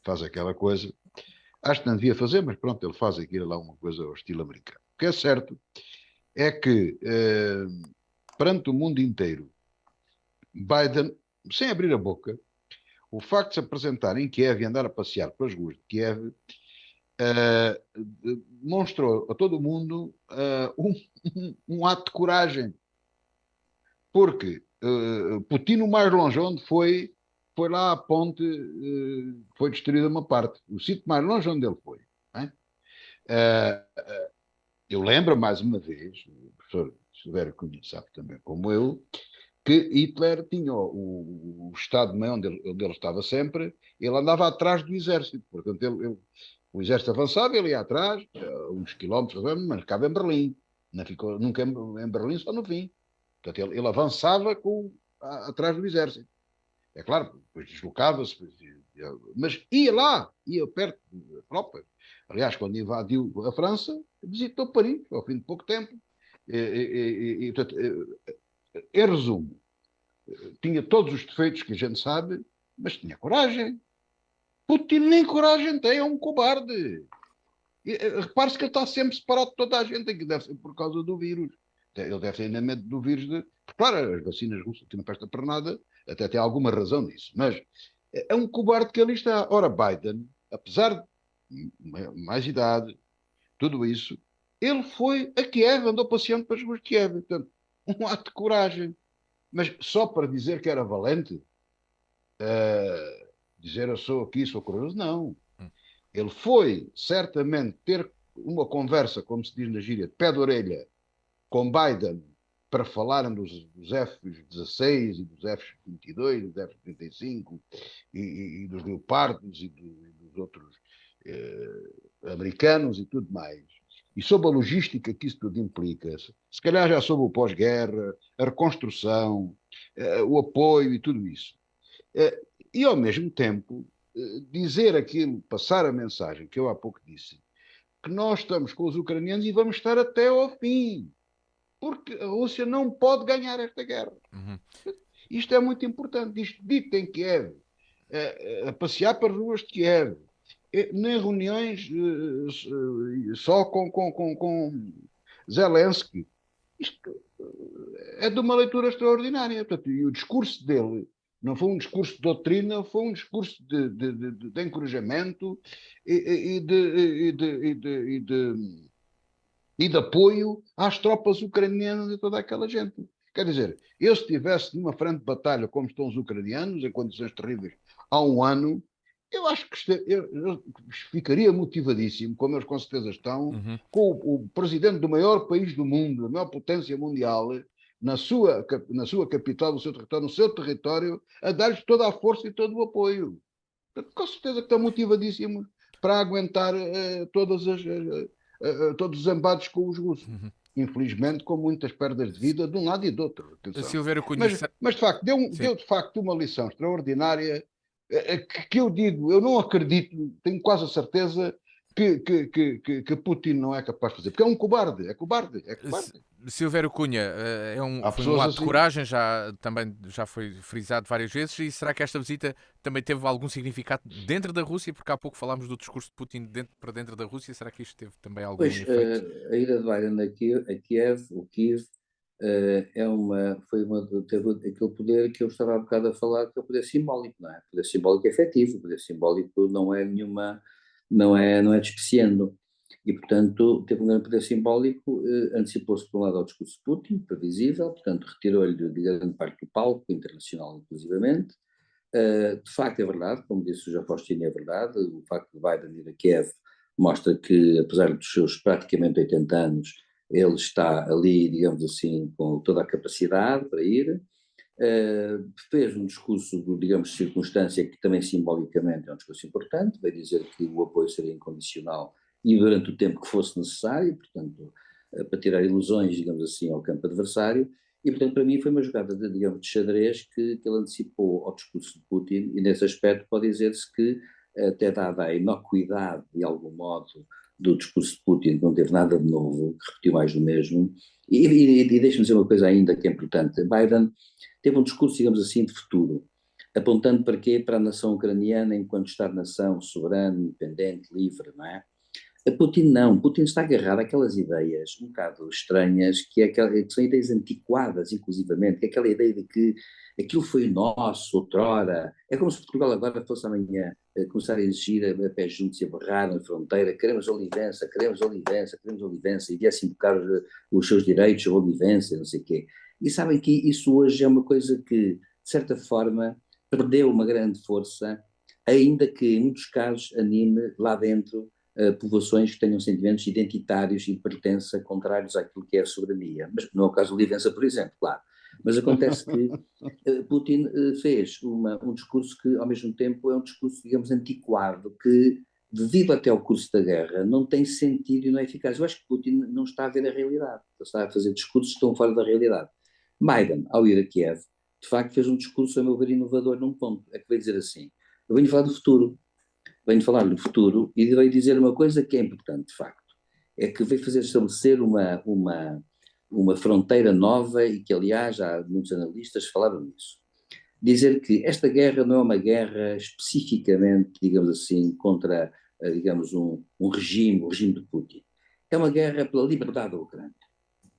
faz aquela coisa. Acho que não devia fazer, mas pronto, ele faz aquilo lá uma coisa ao estilo americano. O que é certo é que, perante o mundo inteiro, Biden, sem abrir a boca, o facto de se apresentar em Kiev e andar a passear pelas ruas de Kiev, demonstrou a todo o mundo um ato de coragem. Porque Putin, o mais longe onde foi lá à ponte, foi destruída uma parte. O sítio mais longe onde ele foi. Eu lembro, mais uma vez, o professor Silvério Cunha sabe também como eu, que Hitler tinha o Estado-Maior onde ele estava sempre, ele andava atrás do exército. Portanto, o exército avançava, ele ia atrás, uns quilómetros, mas ficava em Berlim. Não ficou nunca em Berlim, só no fim. Portanto, ele avançava atrás do exército. É claro, depois deslocava-se, mas ia lá, ia perto da Europa. Aliás, quando invadiu a França, visitou Paris, ao fim de pouco tempo. Portanto, em resumo, tinha todos os defeitos que a gente sabe, mas tinha coragem. Putin nem coragem tem, é um cobarde. Repare-se que ele está sempre separado de toda a gente, que deve ser por causa do vírus. Ele deve ter ainda medo do vírus. Claro, as vacinas russas que não prestam para nada, até tem alguma razão nisso, mas é um cobarde que ali está. Ora, Biden, apesar de mais idade, tudo isso, ele foi a Kiev, andou passeando para as ruas de Kiev. Portanto, um ato de coragem. Mas só para dizer que era valente, dizer eu sou aqui, sou corajoso, não. Ele foi, certamente, ter uma conversa, como se diz na gíria, de pé de orelha, com Biden, para falarem dos F-16 e dos F-22, dos F-35 e dos Leopardos e dos outros americanos e tudo mais. E sobre a logística que isso tudo implica, se calhar já sobre o pós-guerra, a reconstrução, o apoio e tudo isso. E, ao mesmo tempo, dizer aquilo, passar a mensagem que eu há pouco disse, que nós estamos com os ucranianos e vamos estar até ao fim, porque a Rússia não pode ganhar esta guerra. Isto é muito importante. Isto dito em Kiev, a passear para as ruas de Kiev, nem reuniões só com Zelensky. Isto é de uma leitura extraordinária. Portanto, e o discurso dele não foi um discurso de doutrina, foi um discurso de encorajamento e de apoio às tropas ucranianas e toda aquela gente. Quer dizer, eu se estivesse numa frente de batalha como estão os ucranianos, em condições terríveis, há um ano, Eu acho que eu ficaria motivadíssimo, como eles com certeza estão, com o presidente do maior país do mundo, da maior potência mundial, na sua capital, no seu território, a dar-lhes toda a força e todo o apoio. Com certeza que estão motivadíssimos para aguentar todos os embates com os russos. Infelizmente, com muitas perdas de vida de um lado e do outro. Silvério Cunha, Mas de facto, deu de facto uma lição extraordinária que eu digo, eu não acredito, tenho quase a certeza que Putin não é capaz de fazer, porque é um cobarde, é cobarde. Silvério Cunha, foi um ato de coragem, também já foi frisado várias vezes, e será que esta visita também teve algum significado dentro da Rússia? Porque há pouco falámos do discurso de Putin para dentro da Rússia, será que isto teve também algum efeito? A ida de Biden a Kiev, teve aquele poder que eu estava há bocado a falar, que é o poder simbólico, não é? O poder simbólico é efetivo, o poder simbólico não é despiciando. E, portanto, teve um grande poder simbólico, antecipou-se, por um lado, ao discurso de Putin, previsível, portanto, retirou-lhe de grande parte do palco internacional, inclusivamente. De facto, é verdade, como disse o João Faustino, é verdade, o facto de Biden ir a Kiev mostra que, apesar dos seus praticamente 80 anos, ele está ali, digamos assim, com toda a capacidade para ir. Fez um discurso, digamos, de circunstância, que também simbolicamente é um discurso importante, vai dizer que o apoio seria incondicional e durante o tempo que fosse necessário, portanto, para tirar ilusões, digamos assim, ao campo adversário. E, portanto, para mim foi uma jogada, digamos, de xadrez que ele antecipou ao discurso de Putin, e nesse aspecto pode dizer-se que, até dada a inocuidade, de algum modo, do discurso de Putin, que não teve nada de novo, que repetiu mais do mesmo, e deixe-me dizer uma coisa ainda que é importante, Biden teve um discurso, digamos assim, de futuro, apontando para quê? Para a nação ucraniana enquanto Estado-nação soberano, independente, livre, não é? A Putin não, Putin está agarrado àquelas ideias um bocado estranhas, que são ideias antiquadas, inclusivamente, que é aquela ideia de que aquilo foi nosso, outrora, é como se Portugal agora fosse amanhã começar a exigir a pé juntos e a berrar na fronteira, queremos Olivença, e viessem invocar os seus direitos, a Olivença, não sei o quê. E sabem que isso hoje é uma coisa que, de certa forma, perdeu uma grande força, ainda que em muitos casos anime lá dentro povoações que tenham sentimentos identitários e de pertença contrários àquilo que é a soberania. Mas não é o caso de Olivença, por exemplo, claro. Mas acontece que Putin fez um discurso que, ao mesmo tempo, é um discurso, digamos, antiquado, que, devido até ao curso da guerra, não tem sentido e não é eficaz. Eu acho que Putin não está a ver a realidade. Ele está a fazer discursos que estão fora da realidade. Biden, ao ir a Kiev, de facto fez um discurso, a meu ver, inovador num ponto. É que veio dizer assim, eu venho falar do futuro, venho falar do futuro e veio dizer uma coisa que é importante, de facto. É que veio estabelecer uma fronteira nova e que, aliás, há muitos analistas que falaram nisso. Dizer que esta guerra não é uma guerra especificamente, digamos assim, contra, digamos, o regime de Putin. É uma guerra pela liberdade da Ucrânia.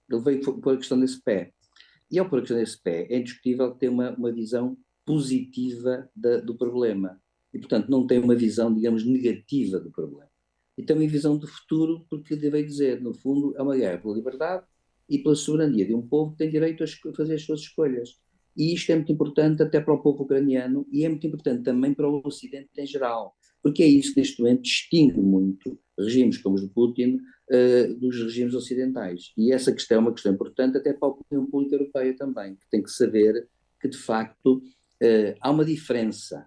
Ele veio pôr a questão desse pé. E ao pôr a questão desse pé, é indiscutível ter uma visão positiva do problema. E, portanto, não tem uma visão, digamos, negativa do problema. E tem uma visão do futuro, porque devei dizer, no fundo, é uma guerra pela liberdade e pela soberania de um povo que tem direito a fazer as suas escolhas. E isto é muito importante até para o povo ucraniano e é muito importante também para o Ocidente em geral, porque é isso que neste momento distingue muito regimes como os de Putin dos regimes ocidentais. E essa questão é uma questão importante até para a opinião pública europeia também, que tem que saber que, de facto, há uma diferença.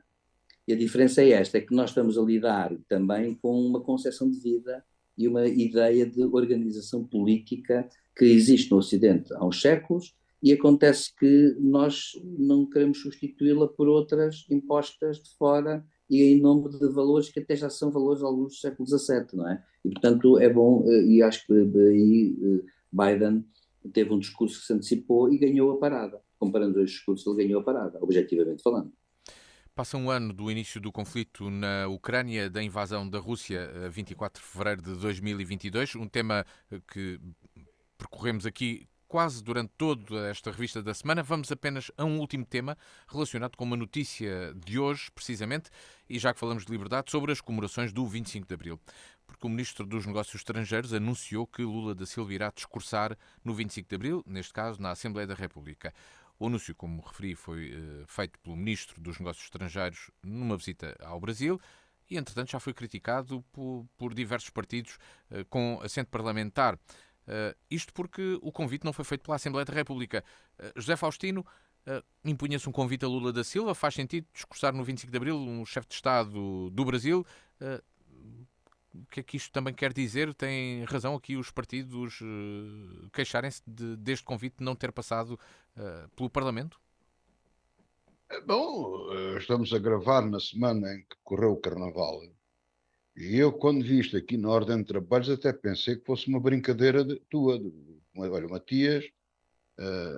E a diferença é esta, é que nós estamos a lidar também com uma concepção de vida e uma ideia de organização política que existe no Ocidente há uns séculos e acontece que nós não queremos substituí-la por outras impostas de fora e em nome de valores que até já são valores alguns do século XVII, não é? E, portanto, é bom, e acho que aí Biden teve um discurso que se antecipou e ganhou a parada. Comparando os discursos, ele ganhou a parada, objetivamente falando. Passa um ano do início do conflito na Ucrânia, da invasão da Rússia, a 24 de fevereiro de 2022, um tema que percorremos aqui quase durante toda esta revista da semana. Vamos apenas a um último tema relacionado com uma notícia de hoje, precisamente, e já que falamos de liberdade, sobre as comemorações do 25 de Abril. Porque o Ministro dos Negócios Estrangeiros anunciou que Lula da Silva irá discursar no 25 de Abril, neste caso na Assembleia da República. O anúncio, como referi, foi feito pelo Ministro dos Negócios Estrangeiros numa visita ao Brasil e, entretanto, já foi criticado por diversos partidos com assento parlamentar. Isto porque o convite não foi feito pela Assembleia da República. José Faustino, impunha-se um convite a Lula da Silva. Faz sentido discursar no 25 de Abril um chefe de Estado do Brasil? O que é que isto também quer dizer? Tem razão aqui os partidos queixarem-se deste convite não ter passado pelo Parlamento? Bom, estamos a gravar na semana em que correu o Carnaval. E eu, quando vi isto aqui na Ordem de Trabalhos, até pensei que fosse uma brincadeira tua. Olha, o Matias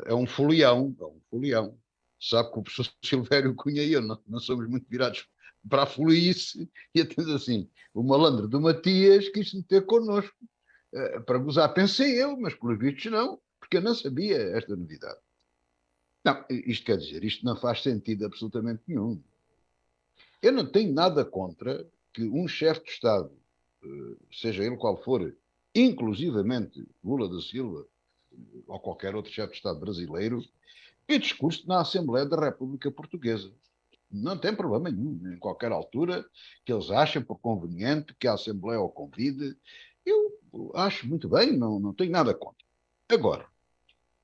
é um folião, é um folião. Sabe que o professor Silvério Cunha e eu não somos muito virados para a folice, e até assim, o malandro do Matias quis se meter connosco para gozar, pensei eu, mas pelos vistos não, porque eu não sabia esta novidade. Não, isto quer dizer, isto não faz sentido absolutamente nenhum. Eu não tenho nada contra que um chefe de Estado, seja ele qual for, inclusivamente Lula da Silva, ou qualquer outro chefe de Estado brasileiro, e discurso na Assembleia da República Portuguesa. Não tem problema nenhum, em qualquer altura, que eles achem por conveniente que a Assembleia o convide. Eu acho muito bem, não tenho nada contra. Agora,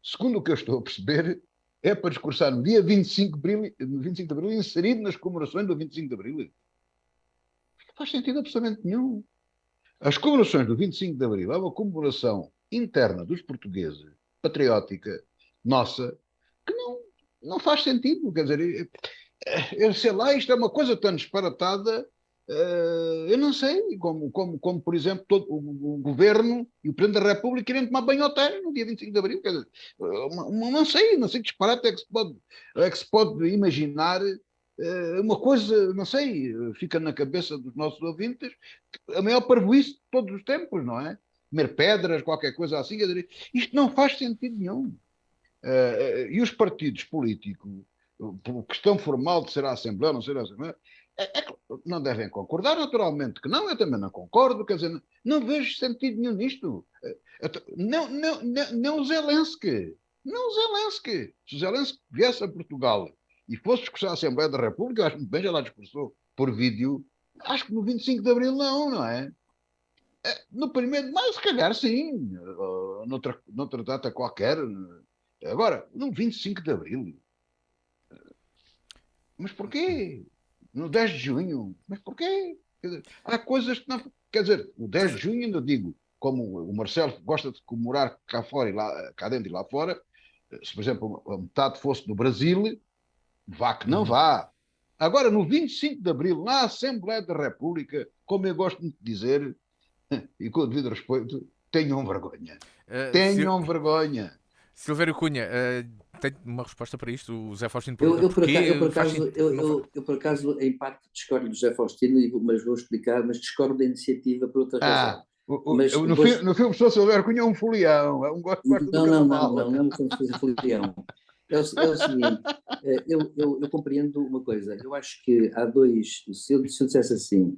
segundo o que eu estou a perceber, é para discursar no dia 25 de Abril, inserido nas comemorações do 25 de Abril. Não faz sentido absolutamente nenhum. As comemorações do 25 de Abril é uma comemoração interna dos portugueses, patriótica, nossa, que não faz sentido. Quer dizer, eu sei lá, isto é uma coisa tão disparatada, eu não sei, como por exemplo, todo o Governo e o Presidente da República querem tomar banho ao terra no dia 25 de Abril. Quer dizer, não sei que disparate é que se pode imaginar uma coisa, não sei, fica na cabeça dos nossos ouvintes, a maior parvoíce de todos os tempos, não é? Comer pedras, qualquer coisa assim, quer dizer, isto não faz sentido nenhum. E os partidos políticos, por questão formal de ser a Assembleia ou não ser a Assembleia, não devem concordar, naturalmente que não, eu também não concordo, quer dizer, não vejo sentido nenhum nisto. Não o Zelensky, não o Zelensky. Se o Zelensky viesse a Portugal e fosse discursar a Assembleia da República, eu acho muito bem, já lá discursou por vídeo, acho que no 25 de Abril não é? No 1º de Maio, se calhar sim, noutra data qualquer. Agora, no 25 de Abril. Mas porquê? No 10 de junho. Mas porquê? Quer dizer, há coisas que não. Quer dizer, o 10 de junho, ainda digo, como o Marcelo gosta de comemorar cá fora e cá dentro e lá fora, se por exemplo a metade fosse do Brasil, vá que não vá. Agora, no 25 de Abril, na Assembleia da República, como eu gosto de dizer, e com o devido respeito, tenham vergonha. Tenham vergonha. Silvério Cunha, tem uma resposta para isto? O Zé Faustino Eu, pergunta por acaso, em parte, discordo do José Faustino, mas vou explicar, mas discordo da iniciativa por outra razão. No filme, o professor Silvério Cunha é um folião, é um gosto do carnaval. Não é uma folião. É o seguinte, eu compreendo uma coisa, eu acho que há dois, se eu dissesse assim,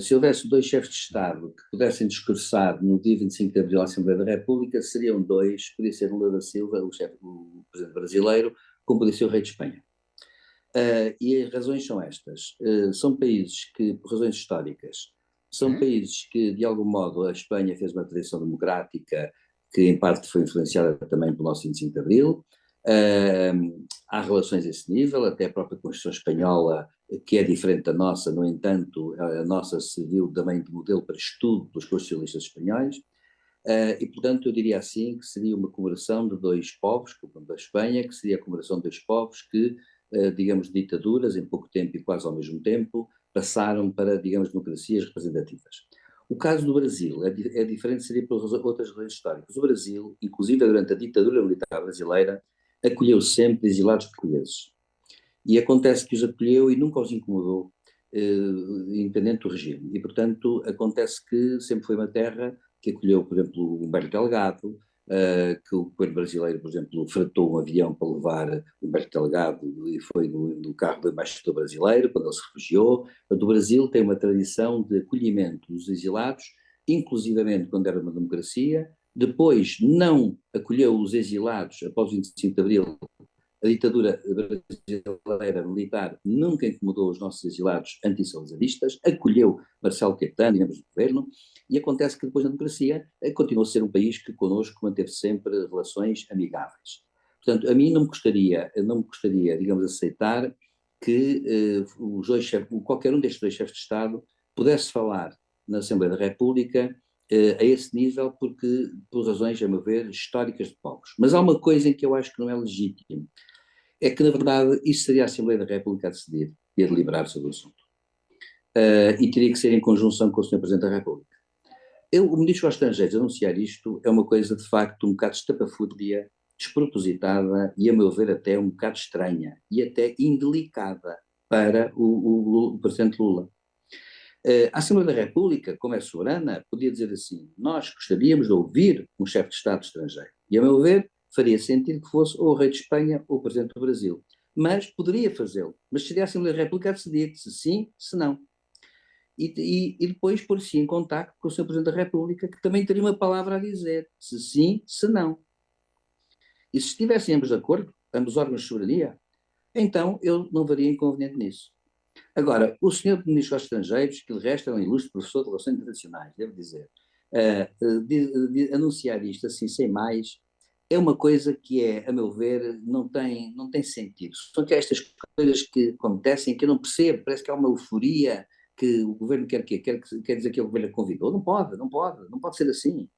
se houvesse dois chefes de Estado que pudessem discursar no dia 25 de Abril à Assembleia da República, seriam dois, podia ser Lula da Silva, o presidente brasileiro, como podia ser o rei de Espanha. E as razões são estas. São países que, por razões históricas, são países que, de algum modo, a Espanha fez uma tradição democrática que, em parte, foi influenciada também pelo nosso 25 de Abril. Há relações a esse nível, até a própria Constituição Espanhola, que é diferente da nossa, no entanto, a nossa serviu também de modelo para estudo dos constitucionalistas espanhóis. E, portanto, eu diria assim que seria uma comemoração de dois povos, como da Espanha, que seria a comemoração de dois povos que, digamos, ditaduras, em pouco tempo e quase ao mesmo tempo, passaram para, digamos, democracias representativas. O caso do Brasil é diferente, seria por outras razões históricas. O Brasil, inclusive durante a ditadura militar brasileira, acolheu sempre exilados portugueses. E acontece que os acolheu e nunca os incomodou, independente do regime. E, portanto, acontece que sempre foi uma terra que acolheu, por exemplo, o Humberto Delgado, que o governo brasileiro, por exemplo, fretou um avião para levar o Humberto Delgado e foi no carro do embaixador brasileiro, quando ele se refugiou. O Brasil tem uma tradição de acolhimento dos exilados, inclusivamente quando era uma democracia. Depois não acolheu os exilados após o 25 de Abril, A ditadura brasileira militar nunca incomodou os nossos exilados antissalzaristas, acolheu Marcelo Caetano e membros do governo, e acontece que depois da democracia continuou a ser um país que connosco manteve sempre relações amigáveis. Portanto, a mim não me gostaria, digamos, aceitar que qualquer um destes dois chefes de Estado pudesse falar na Assembleia da República a esse nível, porque, por razões, a meu ver, históricas de povos. Mas há uma coisa em que eu acho que não é legítimo, é que, na verdade, isso seria a Assembleia da República a decidir e a deliberar sobre o assunto. E teria que ser em conjunção com o Sr. Presidente da República. O Ministro dos Estrangeiros anunciar isto é uma coisa, de facto, um bocado estapafúrdia, despropositada e, a meu ver, até um bocado estranha e até indelicada para o Presidente Lula. A Assembleia da República, como é soberana, podia dizer assim: nós gostaríamos de ouvir um chefe de Estado estrangeiro. E, a meu ver, faria sentido que fosse ou o rei de Espanha ou o Presidente do Brasil. Mas poderia fazê-lo. Mas seria a Assembleia da República a decidir se sim, se não. E depois pôr-se em contacto com o Sr. Presidente da República, que também teria uma palavra a dizer, se sim, se não. E se estivessem ambos de acordo, ambos órgãos de soberania, então eu não veria inconveniente nisso. Agora, o Sr. Ministro dos Estrangeiros, que de resto é um ilustre professor de Relações Internacionais, devo dizer, de anunciar isto assim sem mais, é uma coisa que a meu ver, não tem sentido. São que estas coisas que acontecem que eu não percebo, parece que há uma euforia que o governo quer dizer que o governo a convidou. Não pode ser assim.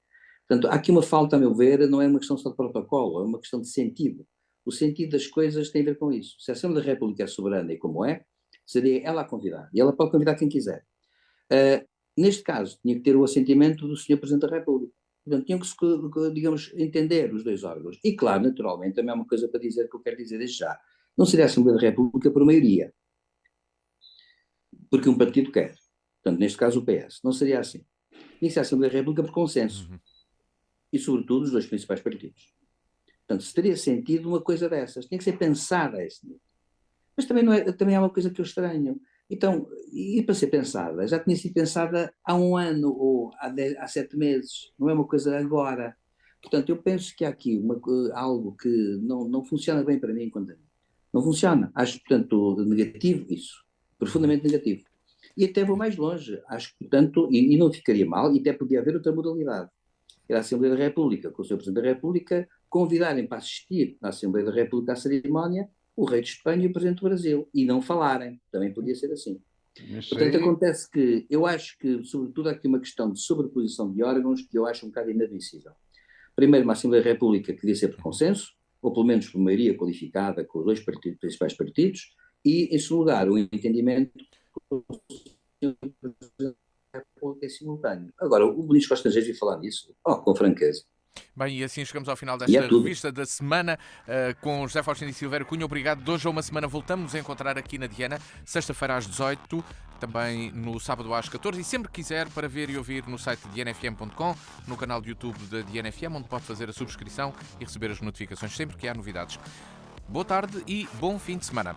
Portanto, há aqui uma falta, a meu ver, não é uma questão só de protocolo, é uma questão de sentido. O sentido das coisas tem a ver com isso. Se a Assembleia da República é soberana e como seria ela a convidar. E ela pode convidar quem quiser. Neste caso, tinha que ter o assentimento do Sr. Presidente da República. Portanto, tinham que, digamos, entender os dois órgãos. E, claro, naturalmente, também há uma coisa para dizer que eu quero dizer desde já. Não seria a Assembleia da República por maioria. Porque um partido quer. Portanto, neste caso, o PS. Não seria assim. Tinha que ser a Assembleia da República por consenso. E, sobretudo, os dois principais partidos. Portanto, se teria sentido uma coisa dessas. Tinha que ser pensada a esse nível. Mas também é uma coisa que eu estranho. Então, e para ser pensada, já tinha sido pensada há 1 ano ou há 7 meses, não é uma coisa agora. Portanto, eu penso que há aqui algo que não funciona bem para mim enquanto a mim. Não funciona. Acho, portanto, negativo isso. Profundamente negativo. E até vou mais longe. Acho, portanto, e não ficaria mal, e até podia haver outra modalidade. Era a Assembleia da República, com o Sr. Presidente da República, convidarem para assistir na Assembleia da República à cerimónia o rei de Espanha e o Presidente do Brasil, e não falarem. Também podia ser assim. Portanto, acontece que eu acho que, sobretudo, há aqui uma questão de sobreposição de órgãos que eu acho um bocado inadmissível. Primeiro, uma Assembleia da República que devia ser por consenso, ou pelo menos por maioria qualificada com os dois principais partidos, e, em segundo lugar, o entendimento com o Sr. Presidente da República em simultâneo. Agora, o Ministro dos Estrangeiros veio falar nisso, com franqueza. Bem, e assim chegamos ao final desta revista da semana com José Faustino e Silvério Cunha. Obrigado. De hoje a uma semana voltamos a encontrar aqui na Diana, sexta-feira às 18, também no sábado às 14, e sempre que quiser para ver e ouvir no site dianafm.com, no canal de YouTube da Diana FM, onde pode fazer a subscrição e receber as notificações sempre que há novidades. Boa tarde e bom fim de semana.